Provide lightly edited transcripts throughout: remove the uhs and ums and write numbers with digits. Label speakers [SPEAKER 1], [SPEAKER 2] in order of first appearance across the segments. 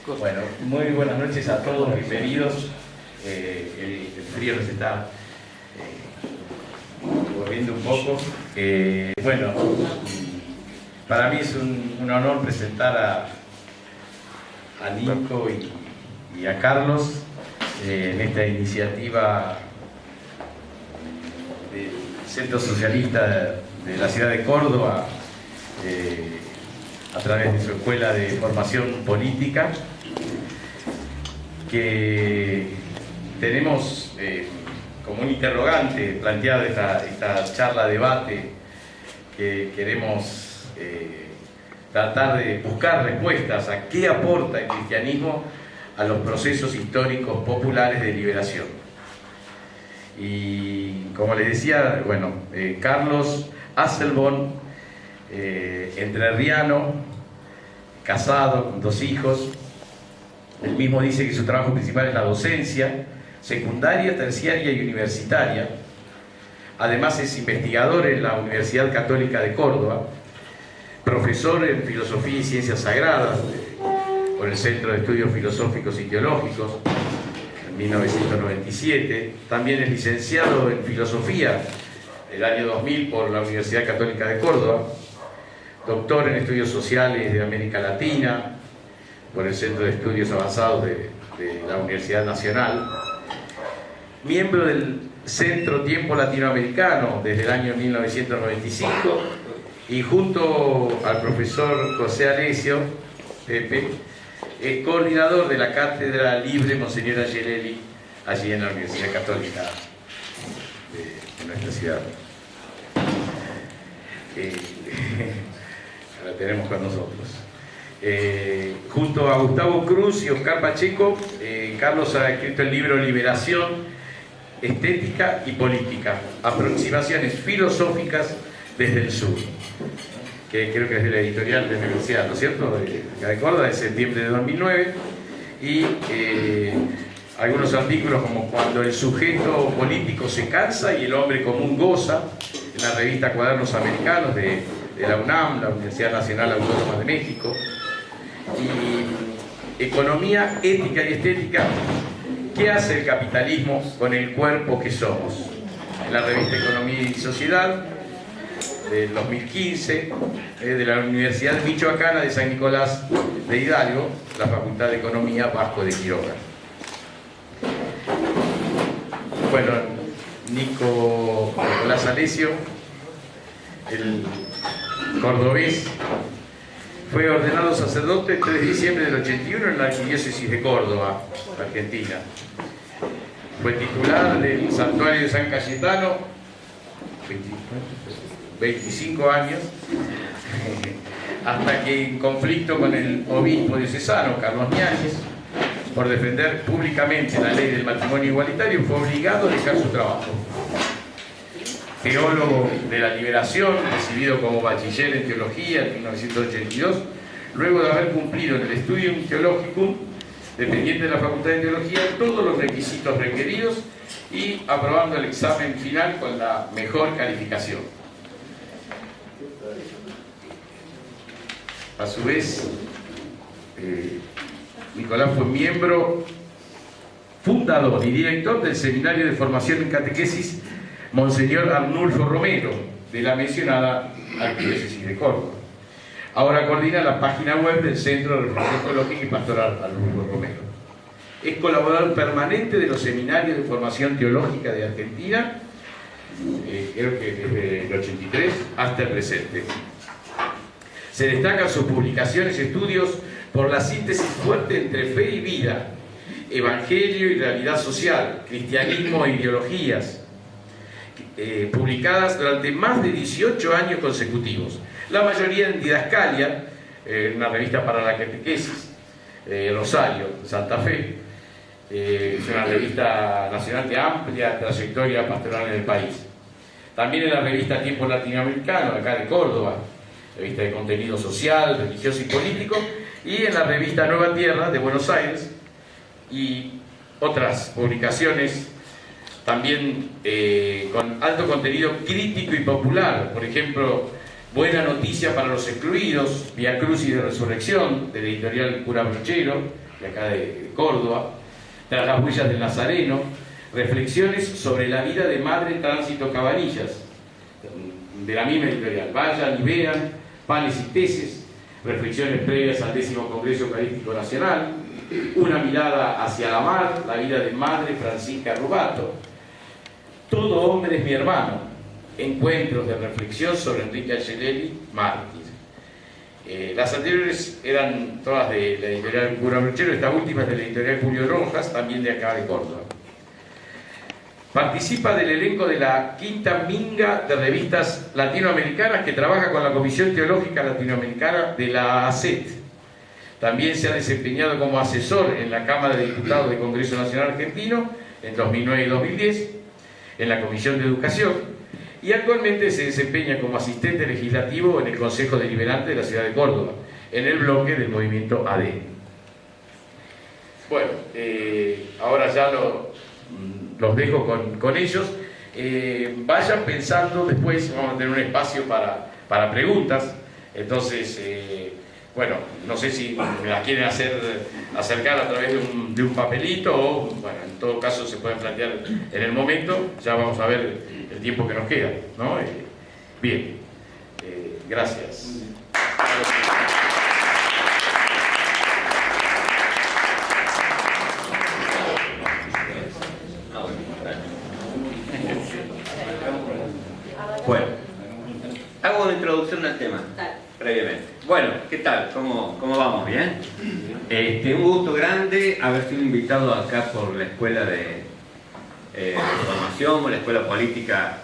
[SPEAKER 1] Bueno, muy buenas noches a todos, bienvenidos. El frío nos está volviendo un poco. Bueno, para mí es un honor presentar a Nico y a Carlos en esta iniciativa del Centro Socialista de la ciudad de Córdoba, a través de su escuela de formación política, que tenemos como un interrogante planteado esta charla debate, que queremos tratar de buscar respuestas a qué aporta el cristianismo a los procesos históricos populares de liberación. Y como les decía, bueno, Carlos Asselborn, entrerriano, casado, con 2 hijos. Él mismo dice que su trabajo principal es la docencia, secundaria, terciaria y universitaria. Además es investigador en la Universidad Católica de Córdoba, profesor en Filosofía y Ciencias Sagradas por el Centro de Estudios Filosóficos y Teológicos en 1997. También es licenciado en Filosofía el año 2000 por la Universidad Católica de Córdoba, doctor en Estudios Sociales de América Latina por el Centro de Estudios Avanzados de la Universidad Nacional, miembro del Centro Tiempo Latinoamericano desde el año 1995, y junto al profesor José Alessio, Pepe, es coordinador de la Cátedra Libre Monseñor Angelelli, allí en la Universidad Católica de nuestra ciudad. La tenemos con nosotros. Junto a Gustavo Cruz y Oscar Pacheco, Carlos ha escrito el libro Liberación, Estética y Política, aproximaciones filosóficas desde el sur, que creo que es de la editorial de la Universidad, ¿no es cierto?, de Córdoba, de septiembre de 2009, y algunos artículos como Cuando el sujeto político se cansa y el hombre común goza, en la revista Cuadernos Americanos de la UNAM, la Universidad Nacional Autónoma de México, y Economía, Ética y Estética, ¿qué hace el capitalismo con el cuerpo que somos?, en la revista Economía y Sociedad del 2015, de la Universidad Michoacana de San Nicolás de Hidalgo, la Facultad de Economía Vasco de Quiroga. Bueno, Nicolás Alessio, el cordobés, fue ordenado sacerdote el 3 de diciembre del 81 en la Arquidiócesis de Córdoba, Argentina. Fue titular del Santuario de San Cayetano 25 años, hasta que en conflicto con el obispo diocesano, Carlos Ñáñez, por defender públicamente la ley del matrimonio igualitario, fue obligado a dejar su trabajo. Teólogo de la liberación, recibido como bachiller en teología en 1982, luego de haber cumplido en el Studium Theologicum, dependiente de la Facultad de Teología, todos los requisitos requeridos y aprobando el examen final con la mejor calificación. A su vez, Nicolás fue miembro fundador y director del Seminario de Formación en Catequesis Monseñor Arnulfo Romero, de la mencionada Arquidiócesis de Córdoba. Ahora coordina la página web del Centro de Reflexión Teológica y Pastoral Arnulfo Romero. Es colaborador permanente de los Seminarios de Formación Teológica de Argentina, creo que desde el 83 hasta el presente. Se destacan sus publicaciones y estudios por la síntesis fuerte entre fe y vida, evangelio y realidad social, cristianismo e ideologías, publicadas durante más de 18 años consecutivos, la mayoría en Didascalia, una revista para la catequesis, Rosario, Santa Fe. Es una revista nacional de amplia trayectoria pastoral en el país. También en la revista Tiempo Latinoamericano, acá de Córdoba, revista de contenido social, religioso y político, y en la revista Nueva Tierra de Buenos Aires, y otras publicaciones también con alto contenido crítico y popular. Por ejemplo, Buena Noticia para los Excluidos, Vía Crucis de Resurrección, de la editorial Cura Brochero, de acá de Córdoba, Tras las huellas del Nazareno, reflexiones sobre la vida de Madre Tránsito Cabanillas, de la misma editorial. Vayan y vean, Panes y Tesis, reflexiones previas al 10º Congreso Eucarístico Nacional, Una mirada hacia la mar, la vida de Madre Francisca Rubato, Todo hombre es mi hermano, encuentros de reflexión sobre Enrique Angelelli, mártir. Las anteriores eran todas de la editorial Cura Brochero, esta última es de la editorial Julio Rojas, también de acá de Córdoba. Participa del elenco de la quinta minga de revistas latinoamericanas que trabaja con la Comisión Teológica Latinoamericana de la ACET. También se ha desempeñado como asesor en la Cámara de Diputados del Congreso Nacional Argentino en 2009 y 2010, en la Comisión de Educación, y actualmente se desempeña como asistente legislativo en el Consejo Deliberante de la Ciudad de Córdoba, en el bloque del movimiento AD. Bueno, ahora ya los dejo con ellos. Vayan pensando, después vamos a tener un espacio para preguntas. Entonces, bueno, no sé si me las quieren acercar a través de un papelito o, bueno, en todo caso se pueden plantear en el momento. Ya vamos a ver el tiempo que nos queda, ¿no? Bien, gracias.
[SPEAKER 2] Bueno, hago una introducción al tema previamente. Bueno, ¿qué tal? ¿Cómo vamos? ¿Bien? Un gusto grande haber sido invitado acá por la Escuela de Formación o la Escuela Política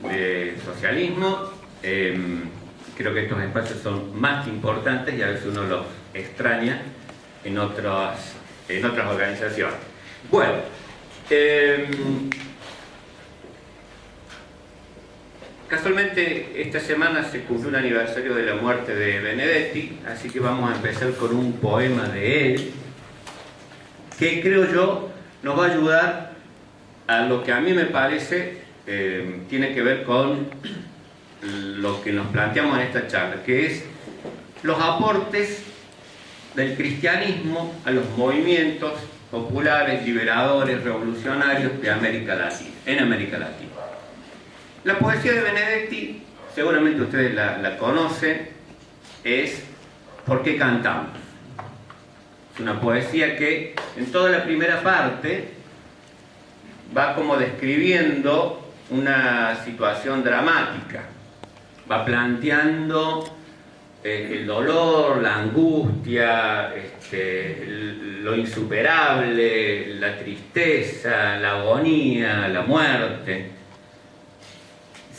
[SPEAKER 2] de Socialismo. Creo que estos espacios son más que importantes y a veces uno los extraña en otras organizaciones. Bueno, casualmente esta semana se cumplió un aniversario de la muerte de Benedetti, así que vamos a empezar con un poema de él que creo yo nos va a ayudar a lo que a mí me parece tiene que ver con lo que nos planteamos en esta charla, que es los aportes del cristianismo a los movimientos populares, liberadores, revolucionarios de América Latina, en América Latina. La poesía de Benedetti, seguramente ustedes la conocen, es ¿Por qué cantamos? Es una poesía que en toda la primera parte va como describiendo una situación dramática, va planteando el dolor, la angustia, lo insuperable, la tristeza, la agonía, la muerte.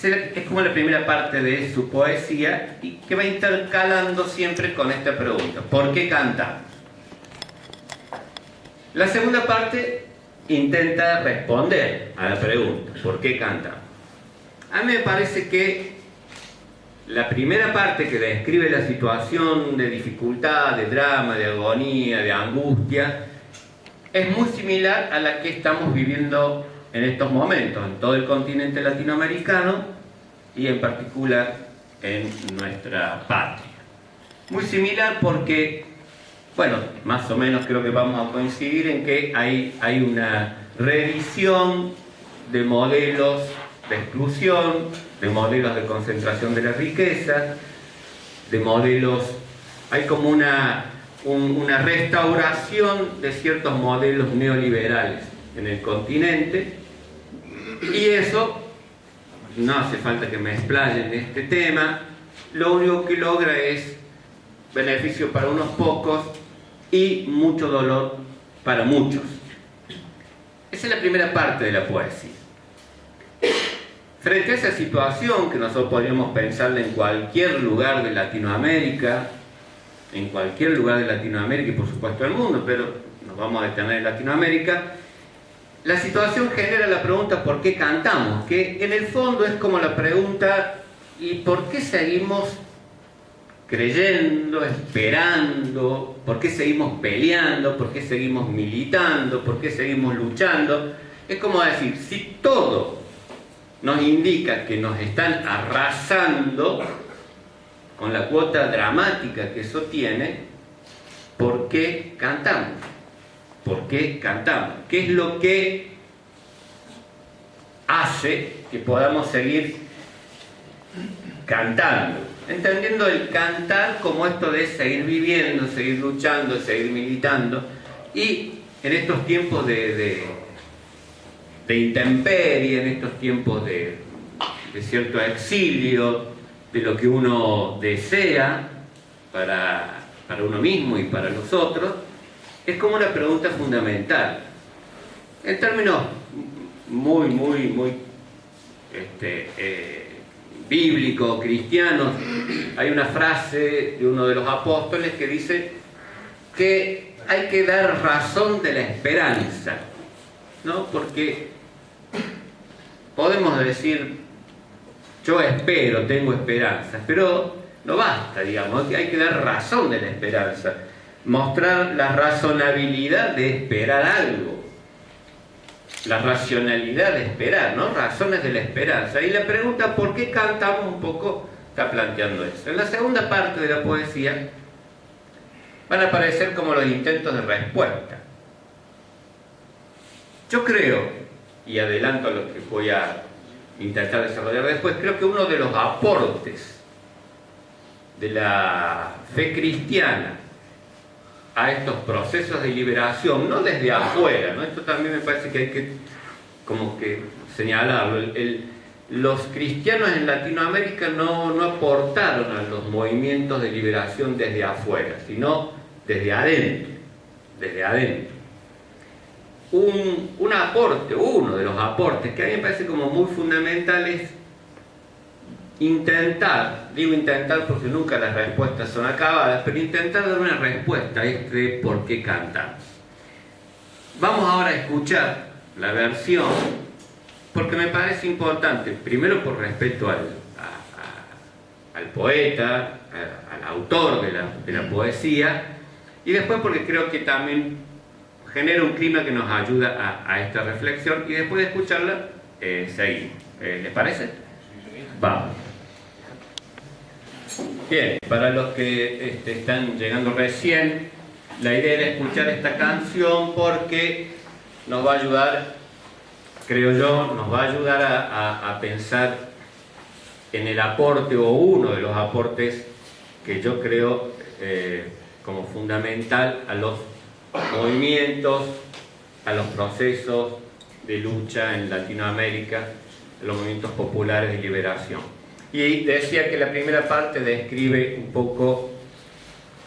[SPEAKER 2] Es como la primera parte de su poesía y que va intercalando siempre con esta pregunta: ¿por qué cantamos? La segunda parte intenta responder a la pregunta: ¿por qué cantamos? A mí me parece que la primera parte, que describe la situación de dificultad, de drama, de agonía, de angustia, es muy similar a la que estamos viviendo en estos momentos en todo el continente latinoamericano y en particular en nuestra patria. Muy similar porque, bueno, más o menos creo que vamos a coincidir en que hay una revisión de modelos de exclusión, de modelos de concentración de la riqueza, de modelos, hay como una restauración de ciertos modelos neoliberales en el continente, y eso, no hace falta que me explaye en este tema, lo único que logra es beneficio para unos pocos y mucho dolor para muchos. Esa es la primera parte de la poesía. Frente a esa situación, que nosotros podríamos pensarla en cualquier lugar de Latinoamérica, y por supuesto del mundo, pero nos vamos a detener en Latinoamérica, la situación genera la pregunta ¿por qué cantamos? Que en el fondo es como la pregunta ¿y por qué seguimos creyendo, esperando? ¿Por qué seguimos peleando? ¿Por qué seguimos militando? ¿Por qué seguimos luchando? Es como decir, si todo nos indica que nos están arrasando con la cuota dramática que eso tiene, ¿por qué cantamos? ¿Por qué cantamos? ¿Qué es lo que hace que podamos seguir cantando? Entendiendo el cantar como esto de seguir viviendo, seguir luchando, seguir militando. Y en estos tiempos de intemperie, en estos tiempos de cierto exilio, de lo que uno desea para uno mismo y para nosotros, es como una pregunta fundamental. En términos muy bíblicos, cristianos, hay una frase de uno de los apóstoles que dice que hay que dar razón de la esperanza, ¿no? Porque podemos decir, yo espero, tengo esperanza, pero no basta, digamos, hay que dar razón de la esperanza, mostrar la razonabilidad de esperar algo, la racionalidad de esperar, ¿no? Razones de la esperanza. Y la pregunta, ¿por qué cantamos? Un poco está planteando eso. En la segunda parte de la poesía van a aparecer como los intentos de respuesta. Yo creo, y adelanto a lo que voy a intentar desarrollar después, creo que uno de los aportes de la fe cristiana a estos procesos de liberación, no desde afuera, ¿no? Esto también me parece que hay que como que señalarlo. Los cristianos en Latinoamérica no aportaron a los movimientos de liberación desde afuera, sino desde adentro, desde adentro. Un aporte, uno de los aportes que a mí me parece como muy fundamental es intentar, digo intentar porque nunca las respuestas son acabadas, pero intentar dar una respuesta a este por qué cantamos. Vamos ahora a escuchar la versión, porque me parece importante, primero por respeto al poeta, al autor de la poesía, y después porque creo que también genera un clima que nos ayuda a esta reflexión, y después de escucharla, seguimos. ¿Les parece? Vamos. Bien, para los que están llegando recién, la idea era escuchar esta canción porque nos va a ayudar, creo yo, nos va a ayudar a pensar en el aporte o uno de los aportes que yo creo como fundamental a los movimientos, a los procesos de lucha en Latinoamérica, a los movimientos populares de liberación. Y decía que la primera parte describe un poco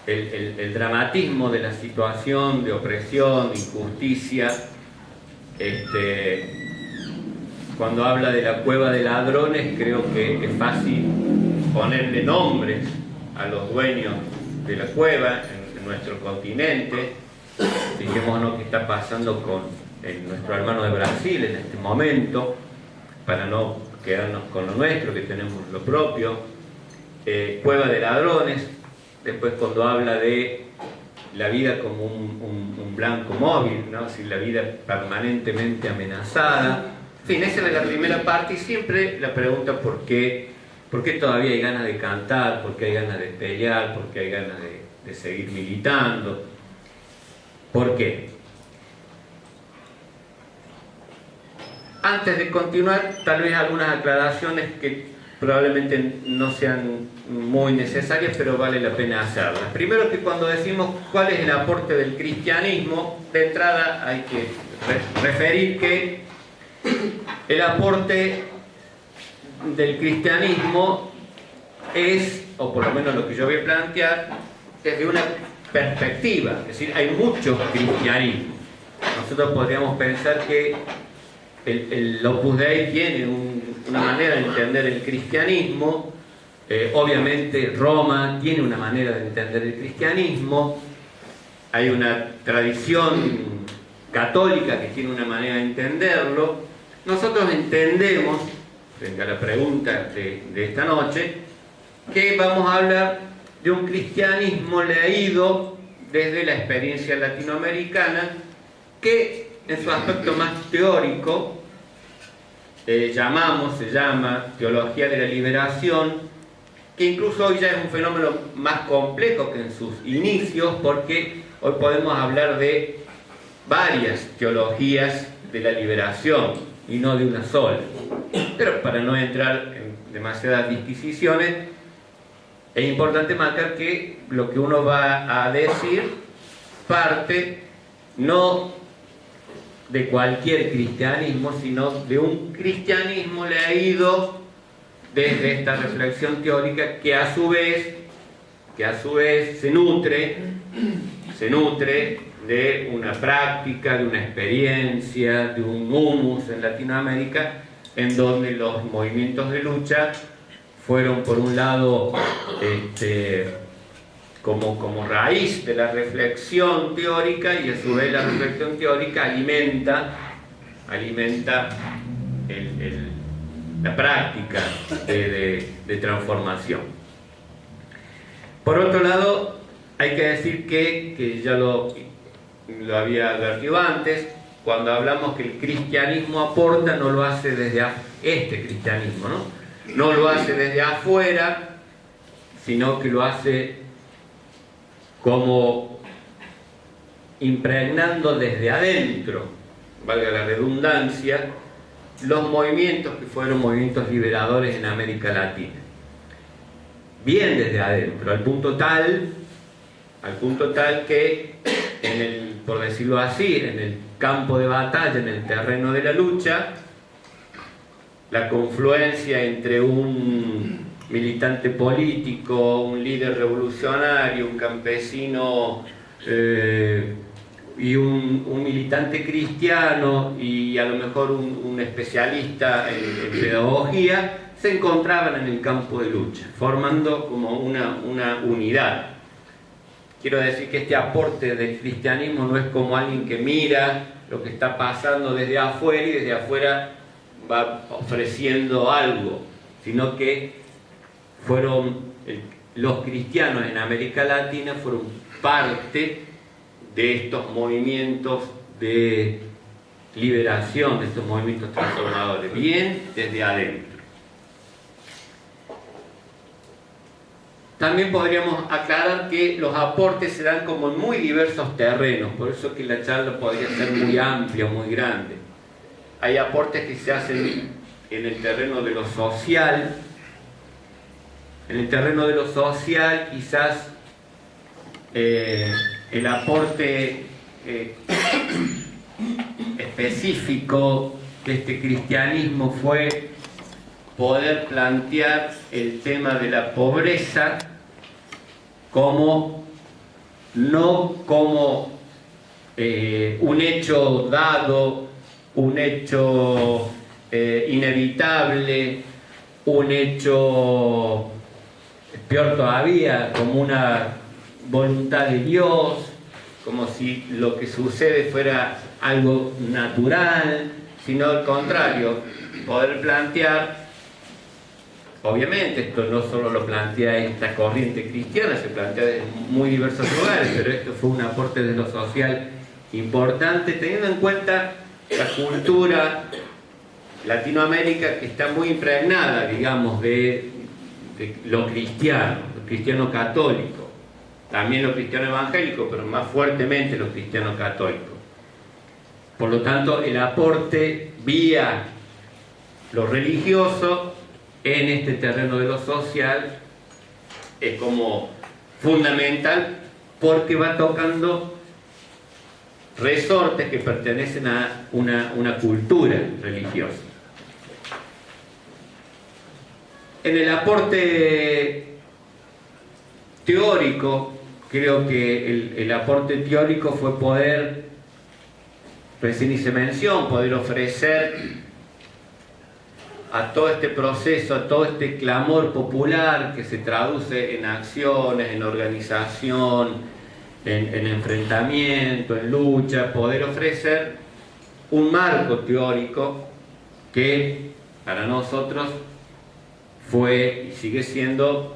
[SPEAKER 2] el dramatismo de la situación de opresión, de injusticia. Cuando habla de la cueva de ladrones, creo que es fácil ponerle nombres a los dueños de la cueva en nuestro continente. Fijémonos qué está pasando con nuestro hermano de Brasil en este momento, para no quedarnos con lo nuestro, que tenemos lo propio. Cueva de ladrones. Después cuando habla de la vida como un blanco móvil, ¿no? Si la vida permanentemente amenazada. En fin, esa es la primera parte, y siempre la pregunta ¿por qué todavía hay ganas de cantar? ¿Por qué hay ganas de pelear? ¿Por qué hay ganas de seguir militando? ¿Por qué? Antes de continuar, tal vez algunas aclaraciones que probablemente no sean muy necesarias, pero vale la pena hacerlas. Primero, que cuando decimos cuál es el aporte del cristianismo, de entrada hay que referir que el aporte del cristianismo es, o por lo menos lo que yo voy a plantear, desde una perspectiva, es decir, hay muchos cristianismos. Nosotros podríamos pensar que el Opus Dei tiene una manera de entender el cristianismo, obviamente Roma tiene una manera de entender el cristianismo, hay una tradición católica que tiene una manera de entenderlo. Nosotros entendemos, frente a la pregunta de esta noche, que vamos a hablar de un cristianismo leído desde la experiencia latinoamericana, que en su aspecto más teórico se llama teología de la liberación, que incluso hoy ya es un fenómeno más complejo que en sus inicios, porque hoy podemos hablar de varias teologías de la liberación y no de una sola. Pero para no entrar en demasiadas disquisiciones, es importante marcar que lo que uno va a decir parte no de cualquier cristianismo, sino de un cristianismo leído desde esta reflexión teórica que a su vez se nutre de una práctica, de una experiencia, de un humus en Latinoamérica, en donde los movimientos de lucha fueron por un lado como raíz de la reflexión teórica, y a su vez la reflexión teórica alimenta la práctica de transformación. Por otro lado, hay que decir que ya lo había advertido antes, cuando hablamos que el cristianismo aporta, no lo hace desde este cristianismo, no lo hace desde afuera, sino que lo hace como impregnando desde adentro, valga la redundancia, los movimientos que fueron movimientos liberadores en América Latina. Bien desde adentro, al punto tal que, por decirlo así, en el campo de batalla, en el terreno de la lucha, la confluencia entre un militante político, un líder revolucionario, un campesino y un militante cristiano y a lo mejor un especialista en pedagogía, se encontraban en el campo de lucha, formando como una unidad. Quiero decir que este aporte del cristianismo no es como alguien que mira lo que está pasando desde afuera y desde afuera va ofreciendo algo, sino que los cristianos en América Latina fueron parte de estos movimientos de liberación, de estos movimientos transformadores, bien desde adentro. También podríamos aclarar que los aportes se dan como en muy diversos terrenos, por eso que la charla podría ser muy amplia, muy grande. Hay aportes que se hacen en el terreno de lo social. En el terreno de lo social, quizás el aporte específico de este cristianismo fue poder plantear el tema de la pobreza no como un hecho dado, un hecho inevitable, un hecho peor todavía, como una voluntad de Dios, como si lo que sucede fuera algo natural, sino al contrario, poder plantear. Obviamente esto no solo lo plantea esta corriente cristiana, se plantea en muy diversos lugares, pero esto fue un aporte de lo social importante, teniendo en cuenta la cultura Latinoamérica, que está muy impregnada, digamos, de lo cristiano católico, también lo cristiano evangélico, pero más fuertemente lo cristiano católico. Por lo tanto, el aporte vía lo religioso en este terreno de lo social es como fundamental, porque va tocando resortes que pertenecen a una cultura religiosa. En el aporte teórico, creo que el aporte teórico fue poder, recién hice mención, poder ofrecer a todo este proceso, a todo este clamor popular que se traduce en acciones, en organización, en enfrentamiento, en lucha, poder ofrecer un marco teórico que para nosotros fue y sigue siendo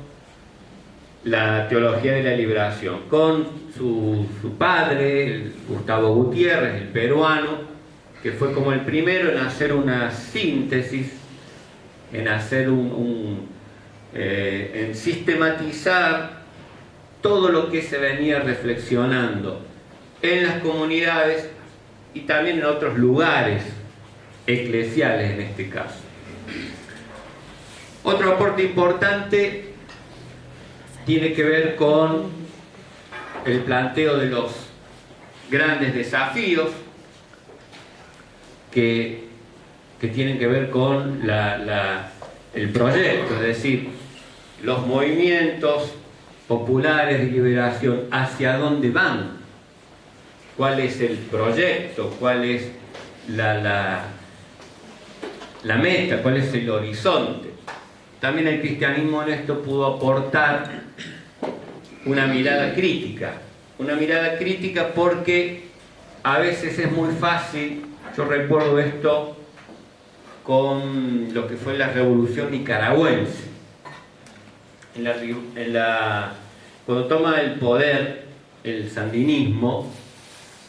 [SPEAKER 2] la teología de la liberación, con su padre, Gustavo Gutiérrez, el peruano, que fue como el primero en hacer una síntesis, en hacer en sistematizar todo lo que se venía reflexionando en las comunidades y también en otros lugares eclesiales en este caso. Otro aporte importante tiene que ver con el planteo de los grandes desafíos que tienen que ver con el proyecto, es decir, los movimientos populares de liberación, hacia dónde van, cuál es el proyecto, cuál es la meta, cuál es el horizonte. También el cristianismo en esto pudo aportar una mirada crítica porque a veces es muy fácil, yo recuerdo esto con lo que fue la revolución nicaragüense. Cuando toma el poder el sandinismo,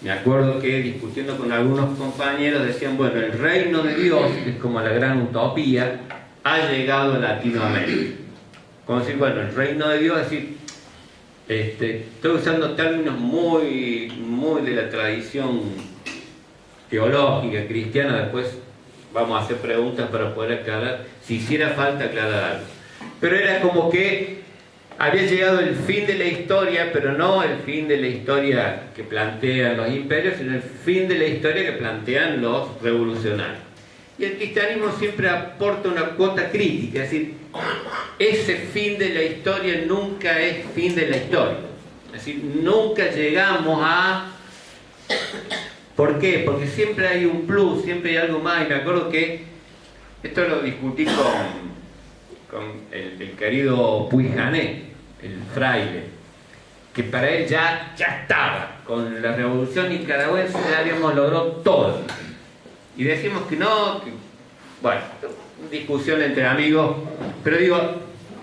[SPEAKER 2] me acuerdo que discutiendo con algunos compañeros decían, bueno, el reino de Dios, que es como la gran utopía, ha llegado a Latinoamérica. Como decir, bueno, el reino de Dios, es decir, estoy usando términos muy de la tradición teológica cristiana, después vamos a hacer preguntas para poder aclarar, si hiciera falta aclarar algo. Pero era como que había llegado el fin de la historia, pero no el fin de la historia que plantean los imperios, sino el fin de la historia que plantean los revolucionarios. Y el cristianismo siempre aporta una cuota crítica, es decir, ese fin de la historia nunca es fin de la historia. Es decir, nunca llegamos a... ¿Por qué? Porque siempre hay un plus, siempre hay algo más. Y me acuerdo que esto lo discutí con el querido Puig Jané, el fraile, que para él ya estaba. Con la revolución nicaragüense ya habíamos logrado todo. Y decimos que no, bueno, discusión entre amigos, pero digo,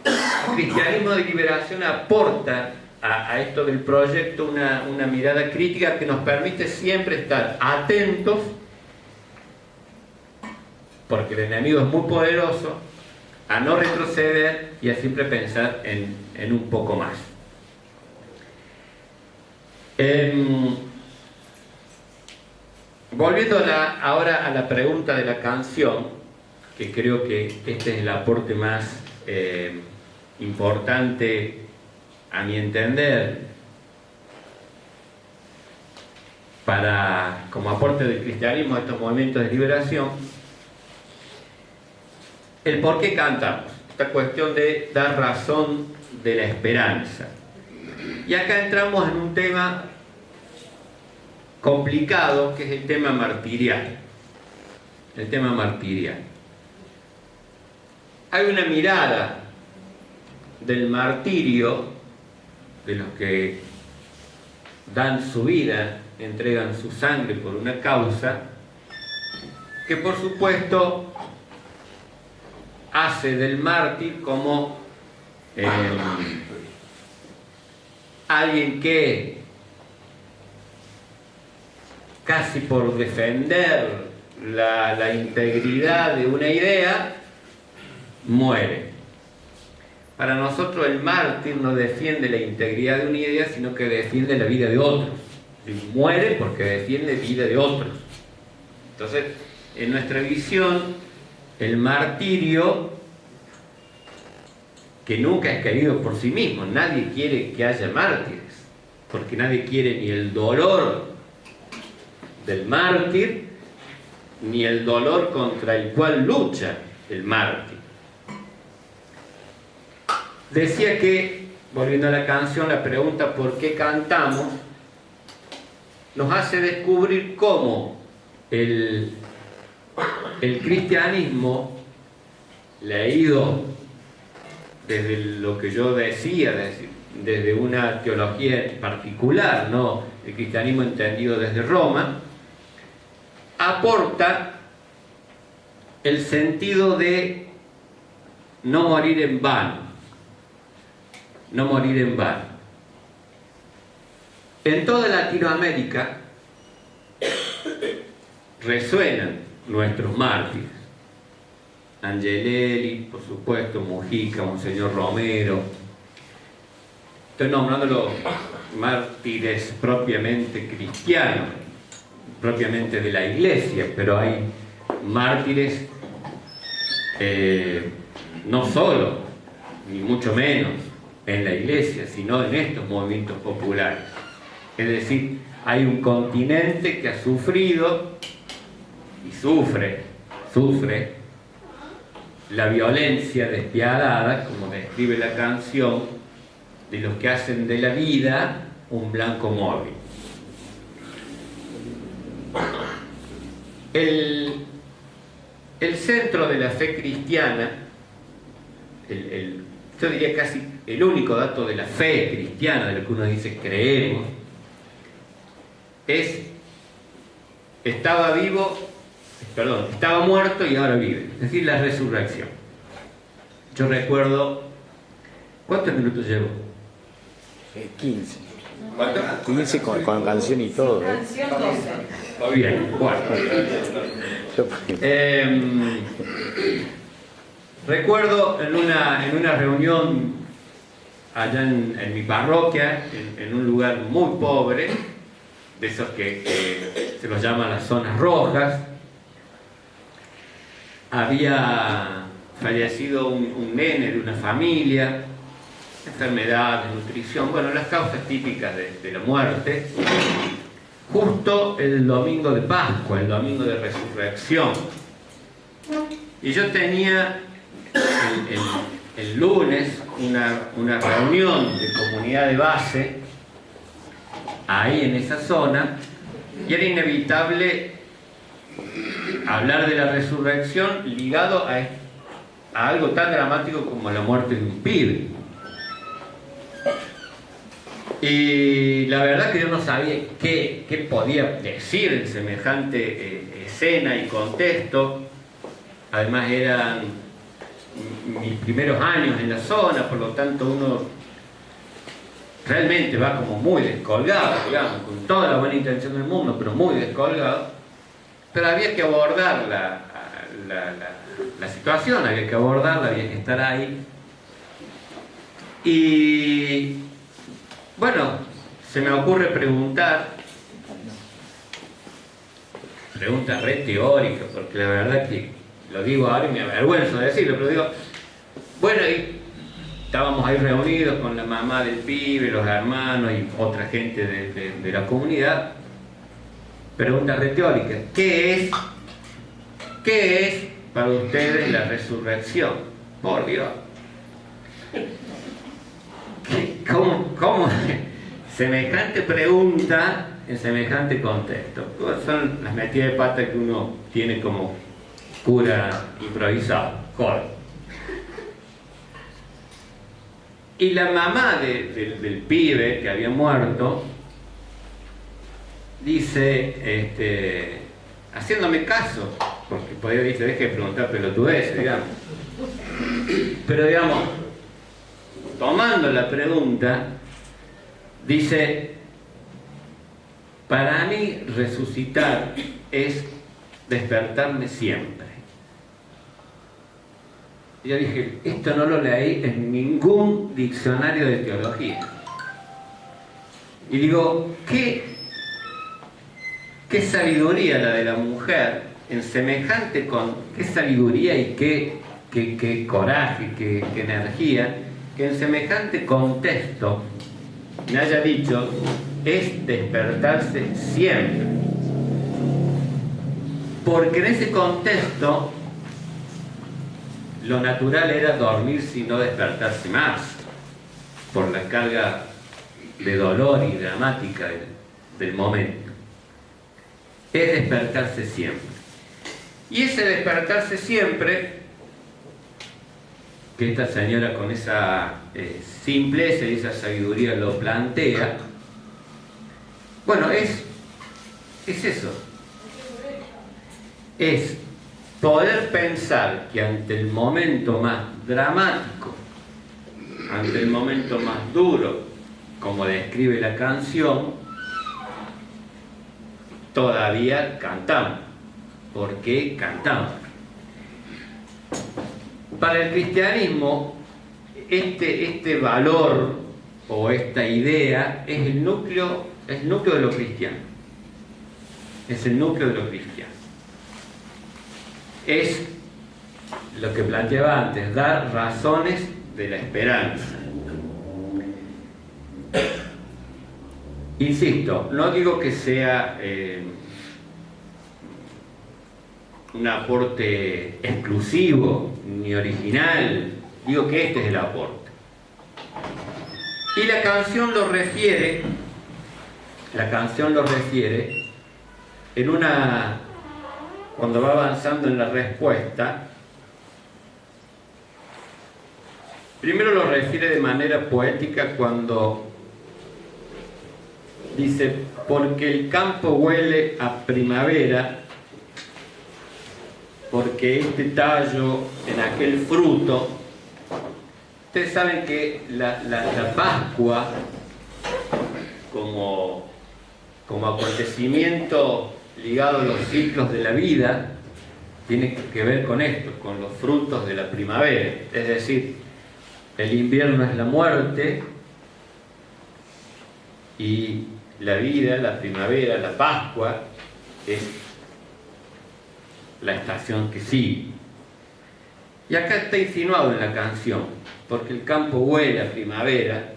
[SPEAKER 2] el cristianismo de liberación aporta a esto del proyecto una mirada crítica que nos permite siempre estar atentos, porque el enemigo es muy poderoso, a no retroceder y a siempre pensar en un poco más. Volviendo ahora a la pregunta de la canción, que creo que este es el aporte más importante a mi entender como aporte del cristianismo a estos movimientos de liberación, el por qué cantamos, esta cuestión de dar razón de la esperanza. Y acá entramos en un tema complicado, que es el tema martirial. El tema martirial. Hay una mirada del martirio, de los que dan su vida, entregan su sangre por una causa, que por supuesto hace del mártir como alguien que casi por defender la integridad de una idea muere. Para nosotros el mártir no defiende la integridad de una idea, sino que defiende la vida de otros. Y muere porque defiende la vida de otros. Entonces, en nuestra visión, el martirio, que nunca es querido por sí mismo, nadie quiere que haya mártires, porque nadie quiere ni el dolor del mártir, ni el dolor contra el cual lucha el mártir. Decía que, volviendo a la canción, la pregunta ¿por qué cantamos? Nos hace descubrir cómo el cristianismo, leído desde lo que yo decía, desde una teología particular, no el cristianismo entendido desde Roma, aporta el sentido de no morir en vano. No morir en vano. En toda Latinoamérica resuenan nuestros mártires. Angelelli, por supuesto, Mujica, Monseñor Romero. Estoy nombrando los mártires propiamente cristianos, propiamente de la Iglesia, pero hay mártires no solo, ni mucho menos, en la Iglesia, sino en estos movimientos populares. Es decir, hay un continente que ha sufrido y sufre la violencia despiadada, como describe la canción, de los que hacen de la vida un blanco móvil. El centro de la fe cristiana, yo diría casi el único dato de la fe cristiana, de lo que uno dice creemos, estaba muerto y ahora vive, es decir, la resurrección. Yo recuerdo, ¿cuántos minutos llevo?
[SPEAKER 3] 15.
[SPEAKER 2] ¿Cuánto?
[SPEAKER 3] 15 con canción y todo.
[SPEAKER 4] Canción 12.
[SPEAKER 2] Muy bien, bueno. Recuerdo en una reunión allá en mi parroquia, en un lugar muy pobre, de esos que se los llaman las zonas rojas, había fallecido un nene de una familia, enfermedad, nutrición, bueno, las causas típicas de la muerte, justo el domingo de Pascua, el domingo de Resurrección. Y yo tenía el lunes una reunión de comunidad de base ahí en esa zona, y era inevitable hablar de la resurrección ligado a algo tan dramático como la muerte de un pibe. Y la verdad que yo no sabía qué podía decir en semejante escena y contexto. Además eran mis primeros años en la zona, por lo tanto uno realmente va como muy descolgado, digamos, con toda la buena intención del mundo, pero muy descolgado. Pero había que abordar la situación, había que abordarla, había que estar ahí. Y bueno, se me ocurre pregunta re teórica, porque la verdad que lo digo ahora y me avergüenzo de decirlo, pero digo, bueno, y estábamos ahí reunidos con la mamá del pibe, los hermanos y otra gente de la comunidad. Pregunta retórica: ¿qué es para ustedes la resurrección? Por Dios. ¿Cómo semejante pregunta en semejante contexto? Son las metidas de pata que uno tiene como cura improvisado. Joder. Y la mamá del pibe que había muerto dice, haciéndome caso, porque podía decir, deje de preguntar pelotudeces, digamos. Pero digamos, tomando la pregunta, dice: para mí resucitar es despertarme siempre. Y yo dije, esto no lo leí en ningún diccionario de teología. Y digo, ¿qué sabiduría la de la mujer en semejante qué sabiduría y qué coraje, qué energía, que en semejante contexto me haya dicho, es despertarse siempre. Porque en ese contexto lo natural era dormirse y no despertarse más, por la carga de dolor y dramática del momento. Es despertarse siempre. Y ese despertarse siempre, que esta señora con esa simpleza y esa sabiduría lo plantea, bueno, es eso. Es poder pensar que ante el momento más dramático, ante el momento más duro, como describe la canción, todavía cantamos. ¿Por qué cantamos? Para el cristianismo, este valor o esta idea es el núcleo de lo cristiano. Es el núcleo de lo cristiano. Es lo que planteaba antes, dar razones de la esperanza. Insisto, no digo que sea un aporte exclusivo ni original, digo que este es el aporte. Y la canción lo refiere en una, cuando va avanzando en la respuesta, primero lo refiere de manera poética cuando dice: porque el campo huele a primavera, porque este tallo en aquel fruto. Ustedes saben que la Pascua como acontecimiento ligado a los ciclos de la vida tiene que ver con esto, con los frutos de la primavera. Es decir, el invierno es la muerte y la vida, la primavera, la Pascua es la estación que sigue. Y acá está insinuado en la canción, porque el campo huele a primavera,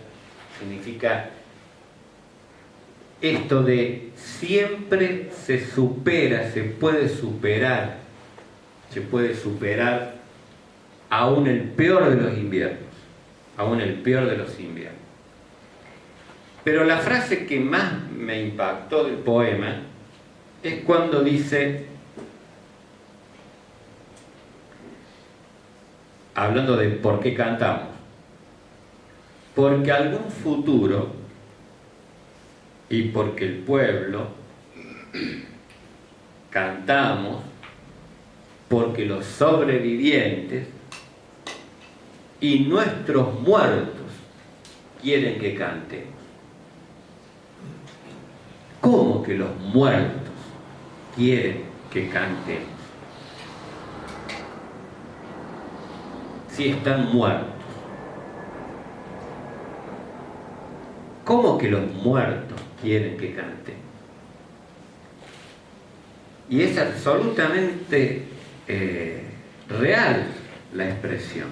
[SPEAKER 2] significa esto de siempre se supera, se puede superar aún el peor de los inviernos, Pero la frase que más me impactó del poema es cuando dice, hablando de por qué cantamos, porque algún futuro y porque el pueblo cantamos, porque los sobrevivientes y nuestros muertos quieren que cantemos. ¿Cómo que los muertos quieren que cantemos? Si están muertos. ¿Cómo que los muertos quieren que cantemos? Y es absolutamente real la expresión.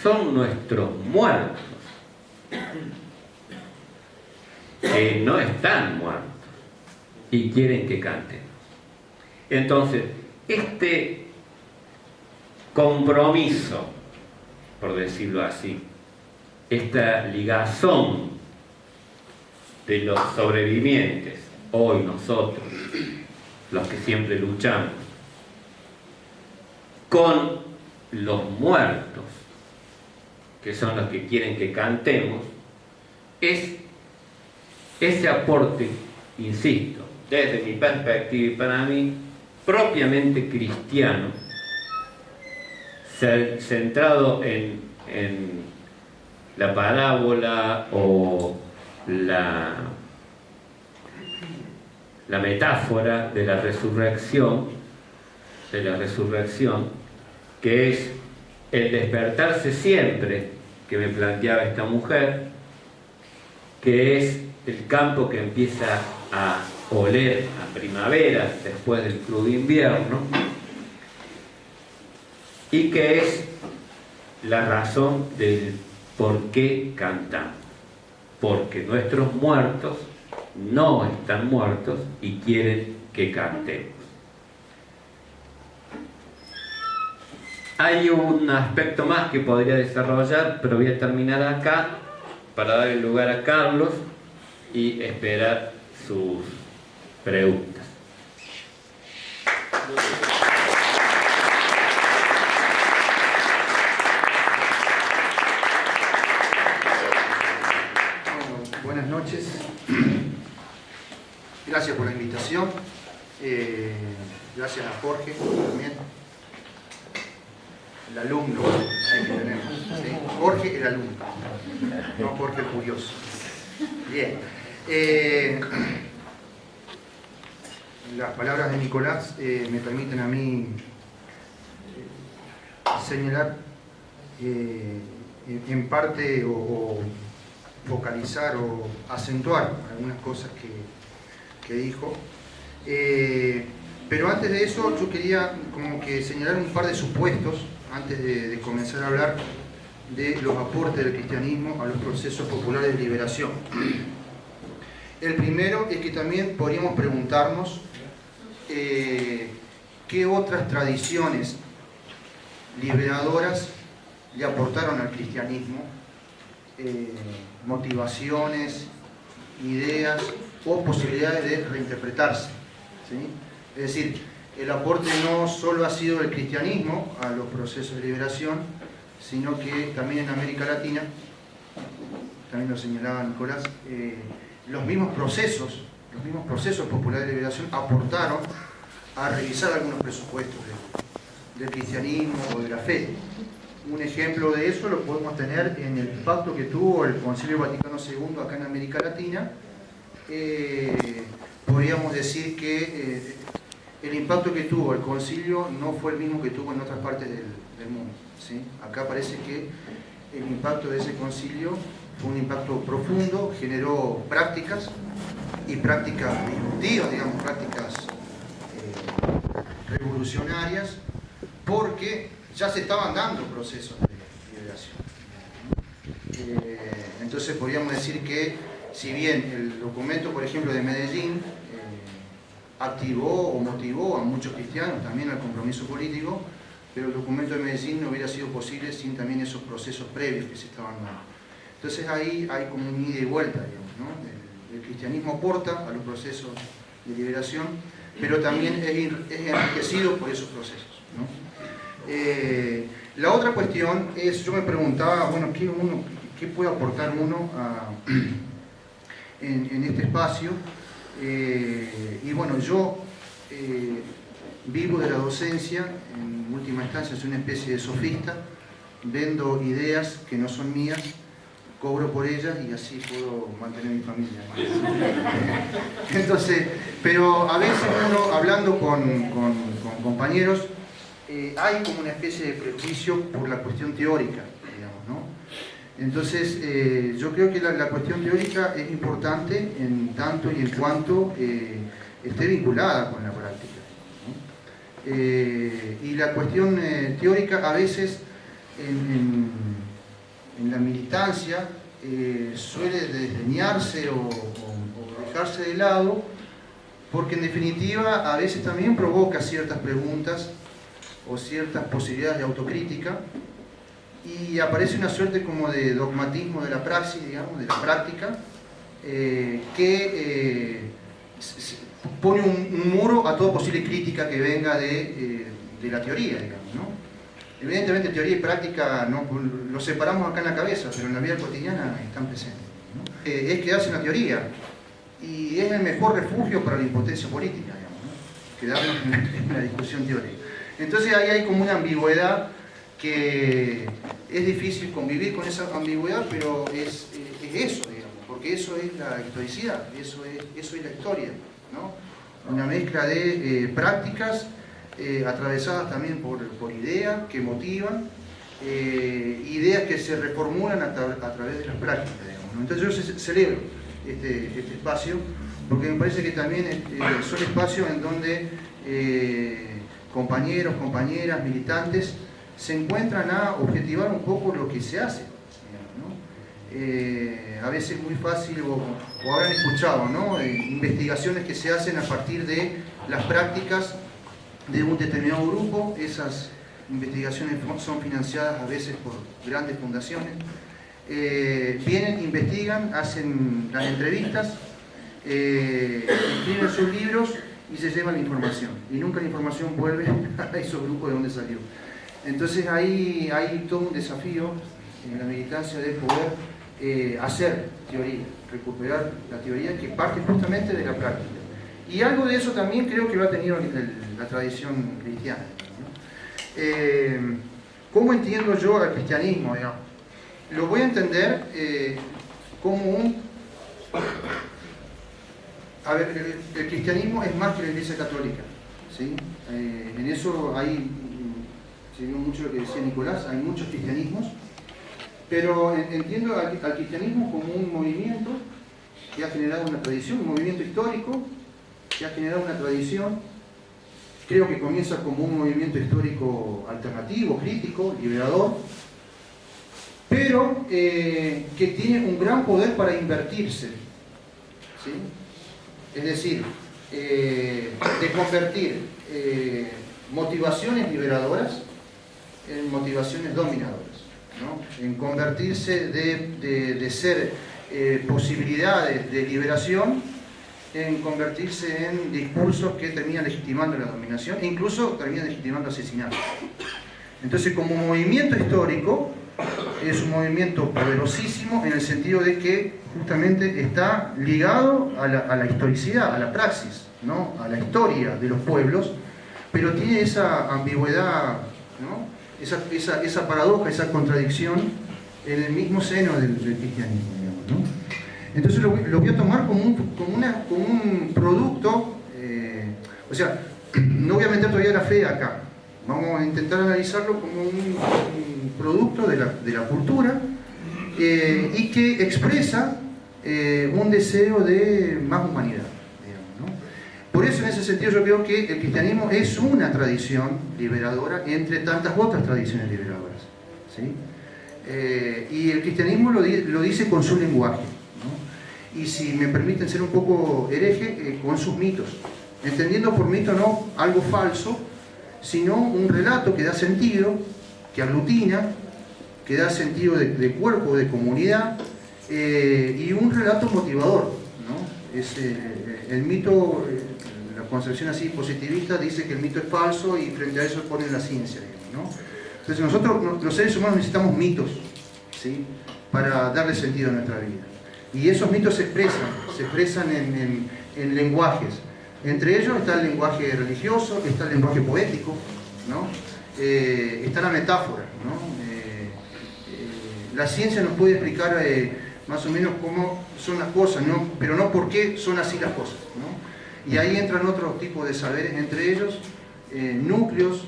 [SPEAKER 2] Son nuestros muertos que no están muertos y quieren que cantemos. Entonces, este compromiso, por decirlo así, esta ligazón de los sobrevivientes, hoy nosotros, los que siempre luchamos, con los muertos, que son los que quieren que cantemos, es ese aporte, insisto, desde mi perspectiva y para mí, propiamente cristiano, centrado en la parábola o la metáfora de la resurrección, que es el despertarse siempre que me planteaba esta mujer, que es el campo que empieza a oler a primavera después del crudo invierno, y que es la razón del por qué cantamos, porque nuestros muertos no están muertos y quieren que cantemos. Hay un aspecto más que podría desarrollar, pero voy a terminar acá para dar el lugar a Carlos y esperar sus preguntas.
[SPEAKER 4] Buenas noches. Gracias por la invitación. Gracias a Jorge también. El alumno hay que tener, ¿sí? Jorge el alumno, no Jorge el curioso. Bien. Las palabras de Nicolás me permiten a mí señalar en parte o focalizar o acentuar algunas cosas que dijo. Pero antes de eso yo quería como que señalar un par de supuestos antes de comenzar a hablar de los aportes del cristianismo a los procesos populares de liberación. El primero es que también podríamos preguntarnos qué otras tradiciones liberadoras le aportaron al cristianismo, motivaciones, ideas o posibilidades de reinterpretarse, ¿sí? Es decir, el aporte no solo ha sido el cristianismo a los procesos de liberación, sino que también en América Latina, también lo señalaba Nicolás, los mismos procesos populares de liberación aportaron a revisar algunos presupuestos del cristianismo o de la fe. Un ejemplo de eso lo podemos tener en el impacto que tuvo el Concilio Vaticano II acá en América Latina. Podríamos decir que el impacto que tuvo el concilio no fue el mismo que tuvo en otras partes del mundo, ¿sí? Acá parece que el impacto de ese concilio fue un impacto profundo, generó prácticas y prácticas disruptivas, digamos, prácticas revolucionarias, porque ya se estaban dando procesos de liberación. Entonces podríamos decir que si bien el documento, por ejemplo, de Medellín activó o motivó a muchos cristianos también al compromiso político, pero el documento de Medellín no hubiera sido posible sin también esos procesos previos que se estaban dando. Entonces ahí hay como un ida y vuelta, digamos, ¿no? El cristianismo aporta a los procesos de liberación, pero también es enriquecido por esos procesos, ¿no? La otra cuestión es, yo me preguntaba, bueno, ¿qué puede aportar uno en este espacio? Y bueno, yo vivo de la docencia, en última instancia soy una especie de sofista, vendo ideas que no son mías, cobro por ellas y así puedo mantener mi familia. Entonces, pero a veces uno, hablando con compañeros, hay como una especie de prejuicio por la cuestión teórica, digamos, ¿no? Entonces, yo creo que la cuestión teórica es importante en tanto y en cuanto esté vinculada con la práctica, ¿no? Y la cuestión teórica a veces en la militancia suele desdeñarse o dejarse de lado, porque en definitiva a veces también provoca ciertas preguntas o ciertas posibilidades de autocrítica, y aparece una suerte como de dogmatismo de la praxis, digamos, de la práctica, que pone un muro a toda posible crítica que venga de la teoría, digamos, ¿no? Evidentemente teoría y práctica no lo separamos acá en la cabeza, pero en la vida cotidiana están presentes, ¿no? Es quedarse en la teoría, y es el mejor refugio para la impotencia política, digamos, ¿no? Quedarnos en la discusión teórica. Entonces ahí hay como una ambigüedad que es difícil convivir con esa ambigüedad, pero es eso, digamos, porque eso es la historicidad, eso es la historia, ¿no? Una mezcla de prácticas atravesadas también por ideas que motivan, ideas que se reformulan a través de las prácticas, digamos, ¿no? Entonces yo celebro este espacio, porque me parece que también son espacios en donde compañeros, compañeras, militantes se encuentran a objetivar un poco lo que se hace, ¿no? A veces es muy fácil, o habrán escuchado, ¿no? Investigaciones que se hacen a partir de las prácticas de un determinado grupo. Esas investigaciones son financiadas a veces por grandes fundaciones. Vienen, investigan, hacen las entrevistas, escriben sus libros y se llevan la información. Y nunca la información vuelve a esos grupos de donde salió. Entonces ahí hay todo un desafío en la militancia de poder hacer teoría, recuperar la teoría que parte justamente de la práctica. Y algo de eso también creo que lo ha tenido la tradición cristiana, ¿no? ¿Cómo entiendo yo al cristianismo, digamos? Lo voy a entender como a ver, el cristianismo es más que la Iglesia Católica, ¿sí? En eso hay siguió mucho lo que decía Nicolás, hay muchos cristianismos, pero entiendo al cristianismo como un movimiento que ha generado una tradición, un movimiento histórico que ha generado una tradición. Creo que comienza como un movimiento histórico alternativo, crítico, liberador, pero que tiene un gran poder para invertirse, ¿sí? Es decir, de convertir motivaciones liberadoras en motivaciones dominadoras, ¿no? En convertirse de ser posibilidades de liberación en convertirse en discursos que terminan legitimando la dominación e incluso terminan legitimando asesinatos. Entonces, como movimiento histórico, es un movimiento poderosísimo en el sentido de que justamente está ligado a la historicidad, a la praxis, ¿no? A la historia de los pueblos, pero tiene esa ambigüedad, ¿no? Esa paradoja, esa contradicción en el mismo seno del cristianismo, digamos, ¿no? Entonces lo voy a tomar como un producto, o sea, no voy a meter todavía la fe acá, vamos a intentar analizarlo como un producto de la cultura y que expresa un deseo de más humanidad, digamos, ¿no? Por eso en ese sentido yo creo que el cristianismo es una tradición liberadora entre tantas otras tradiciones liberadoras, ¿sí? Y el cristianismo lo dice con su lenguaje, ¿no? Y si me permiten ser un poco hereje, con sus mitos, entendiendo por mito no algo falso, sino un relato que da sentido, que aglutina, que da sentido de cuerpo, de comunidad, y un relato motivador, ¿no? El mito, la concepción así positivista dice que el mito es falso y frente a eso ponen la ciencia, digamos, ¿no? Entonces nosotros, los seres humanos, necesitamos mitos, ¿sí? Para darle sentido a nuestra vida. Y esos mitos se expresan en lenguajes. Entre ellos está el lenguaje religioso, está el lenguaje poético, ¿no? Está la metáfora, ¿no? La ciencia nos puede explicar más o menos cómo son las cosas, ¿no? Pero no por qué son así las cosas, ¿no? Y ahí entran otros tipos de saberes, entre ellos núcleos,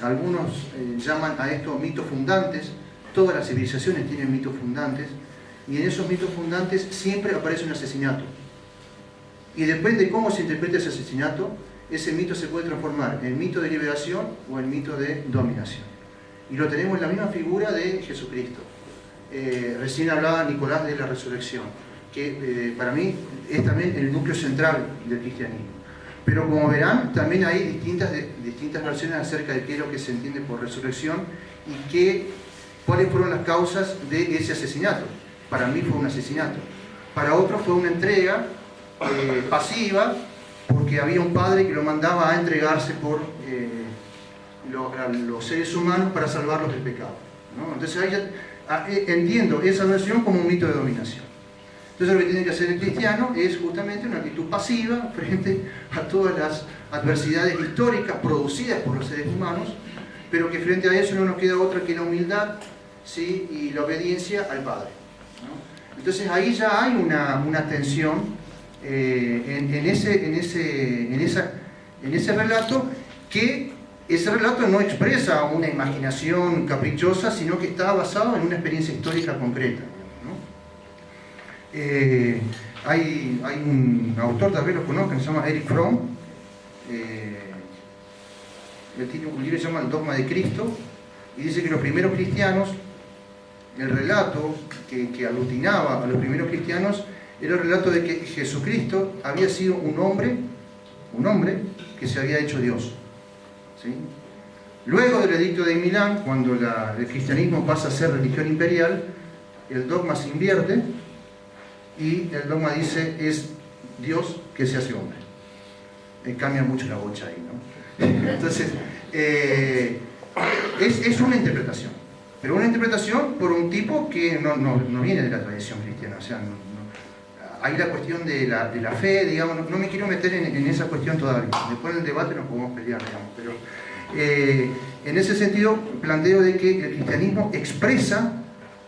[SPEAKER 4] algunos llaman a esto mitos fundantes, todas las civilizaciones tienen mitos fundantes, y en esos mitos fundantes siempre aparece un asesinato. Y depende de cómo se interprete ese asesinato, ese mito se puede transformar en mito de liberación o en mito de dominación. Y lo tenemos en la misma figura de Jesucristo. Recién hablaba Nicolás de la resurrección, que para mí es también el núcleo central del cristianismo. Pero como verán, también hay distintas versiones acerca de qué es lo que se entiende por resurrección y cuáles fueron las causas de ese asesinato. Para mí fue un asesinato. Para otros fue una entrega pasiva, porque había un padre que lo mandaba a entregarse por los seres humanos para salvarlos del pecado, ¿no? Entonces ahí entiendo esa versión como un mito de dominación. Entonces lo que tiene que hacer el cristiano es justamente una actitud pasiva frente a todas las adversidades históricas producidas por los seres humanos, pero que frente a eso no nos queda otra que la humildad, ¿sí? Y la obediencia al Padre, ¿no? Entonces ahí ya hay una tensión en ese relato, que ese relato no expresa una imaginación caprichosa, sino que está basado en una experiencia histórica concreta, ¿no? Hay un autor, tal vez lo conozcan, se llama Erich Fromm, él tiene un libro que se llama El dogma de Cristo, y dice que los primeros cristianos, el relato que aglutinaba a los primeros cristianos era el relato de que Jesucristo había sido un hombre que se había hecho Dios, ¿sí? Luego del edicto de Milán, cuando el cristianismo pasa a ser religión imperial, el dogma se invierte y el dogma dice es Dios que se hace hombre. Cambia mucho la bocha ahí, ¿no? Entonces, es una interpretación, pero una interpretación por un tipo que no viene de la tradición cristiana, o sea, hay la cuestión de la fe, digamos, no me quiero meter en esa cuestión todavía, después en el debate nos podemos pelear, digamos, pero en ese sentido planteo de que el cristianismo expresa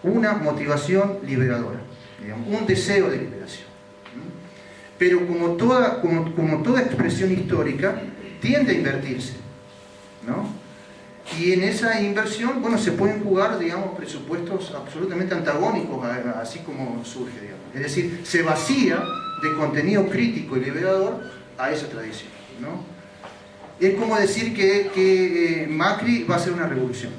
[SPEAKER 4] una motivación liberadora, digamos, un deseo de liberación, ¿no? Pero como toda expresión histórica tiende a invertirse, ¿no? Y en esa inversión, bueno, se pueden jugar, digamos, presupuestos absolutamente antagónicos, así como surge, digamos. Es decir, se vacía de contenido crítico y liberador a esa tradición, ¿no? Es como decir que Macri va a hacer una revolución.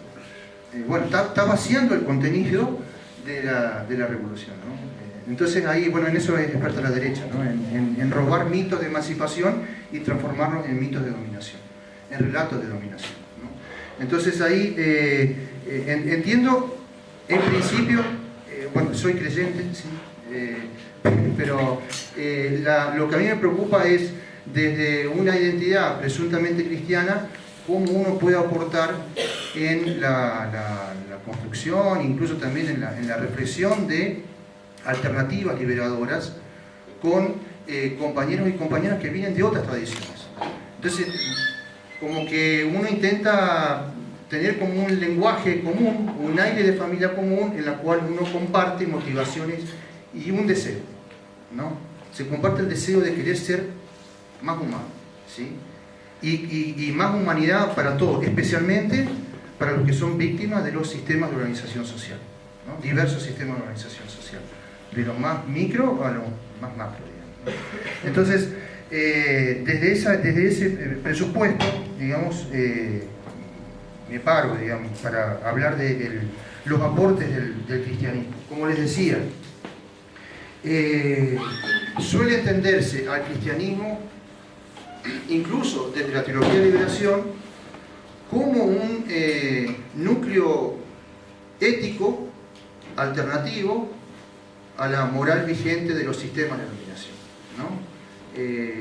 [SPEAKER 4] Bueno, está vaciando el contenido de la revolución, ¿no? Entonces ahí, bueno, en eso es experta la derecha, ¿no? En robar mitos de emancipación y transformarlos en mitos de dominación, en relatos de dominación, ¿no? Entonces ahí entiendo, en principio, bueno, soy creyente, sí, pero lo que a mí me preocupa es, desde una identidad presuntamente cristiana, cómo uno puede aportar en la construcción, incluso también en la reflexión de alternativas liberadoras con compañeros y compañeras que vienen de otras tradiciones. Entonces, como que uno intenta tener como un lenguaje común, un aire de familia común, en la cual uno comparte motivaciones y un deseo, ¿no? Se comparte el deseo de querer ser más humano, ¿sí? Y más humanidad para todos, especialmente para los que son víctimas de los sistemas de organización social, ¿no? Diversos sistemas de organización social, de lo más micro a lo más macro, digamos, ¿no? Entonces, desde ese presupuesto, digamos, me paro, digamos, para hablar de los aportes del cristianismo. Como les decía, suele entenderse al cristianismo, incluso desde la teología de liberación, como un núcleo ético alternativo a la moral vigente de los sistemas de dominación, ¿no?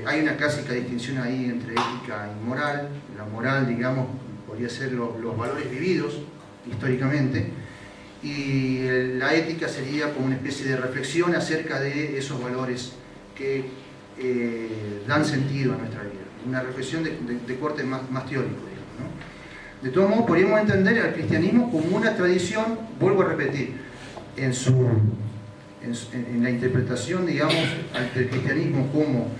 [SPEAKER 4] Hay una clásica distinción ahí entre ética y moral. La moral, digamos, podría ser los valores vividos históricamente, y la ética sería como una especie de reflexión acerca de esos valores que dan sentido a nuestra vida, una reflexión de corte más teórico, digamos, ¿no? De todos modos, podríamos entender al cristianismo como una tradición, vuelvo a repetir, en la interpretación, digamos, del cristianismo como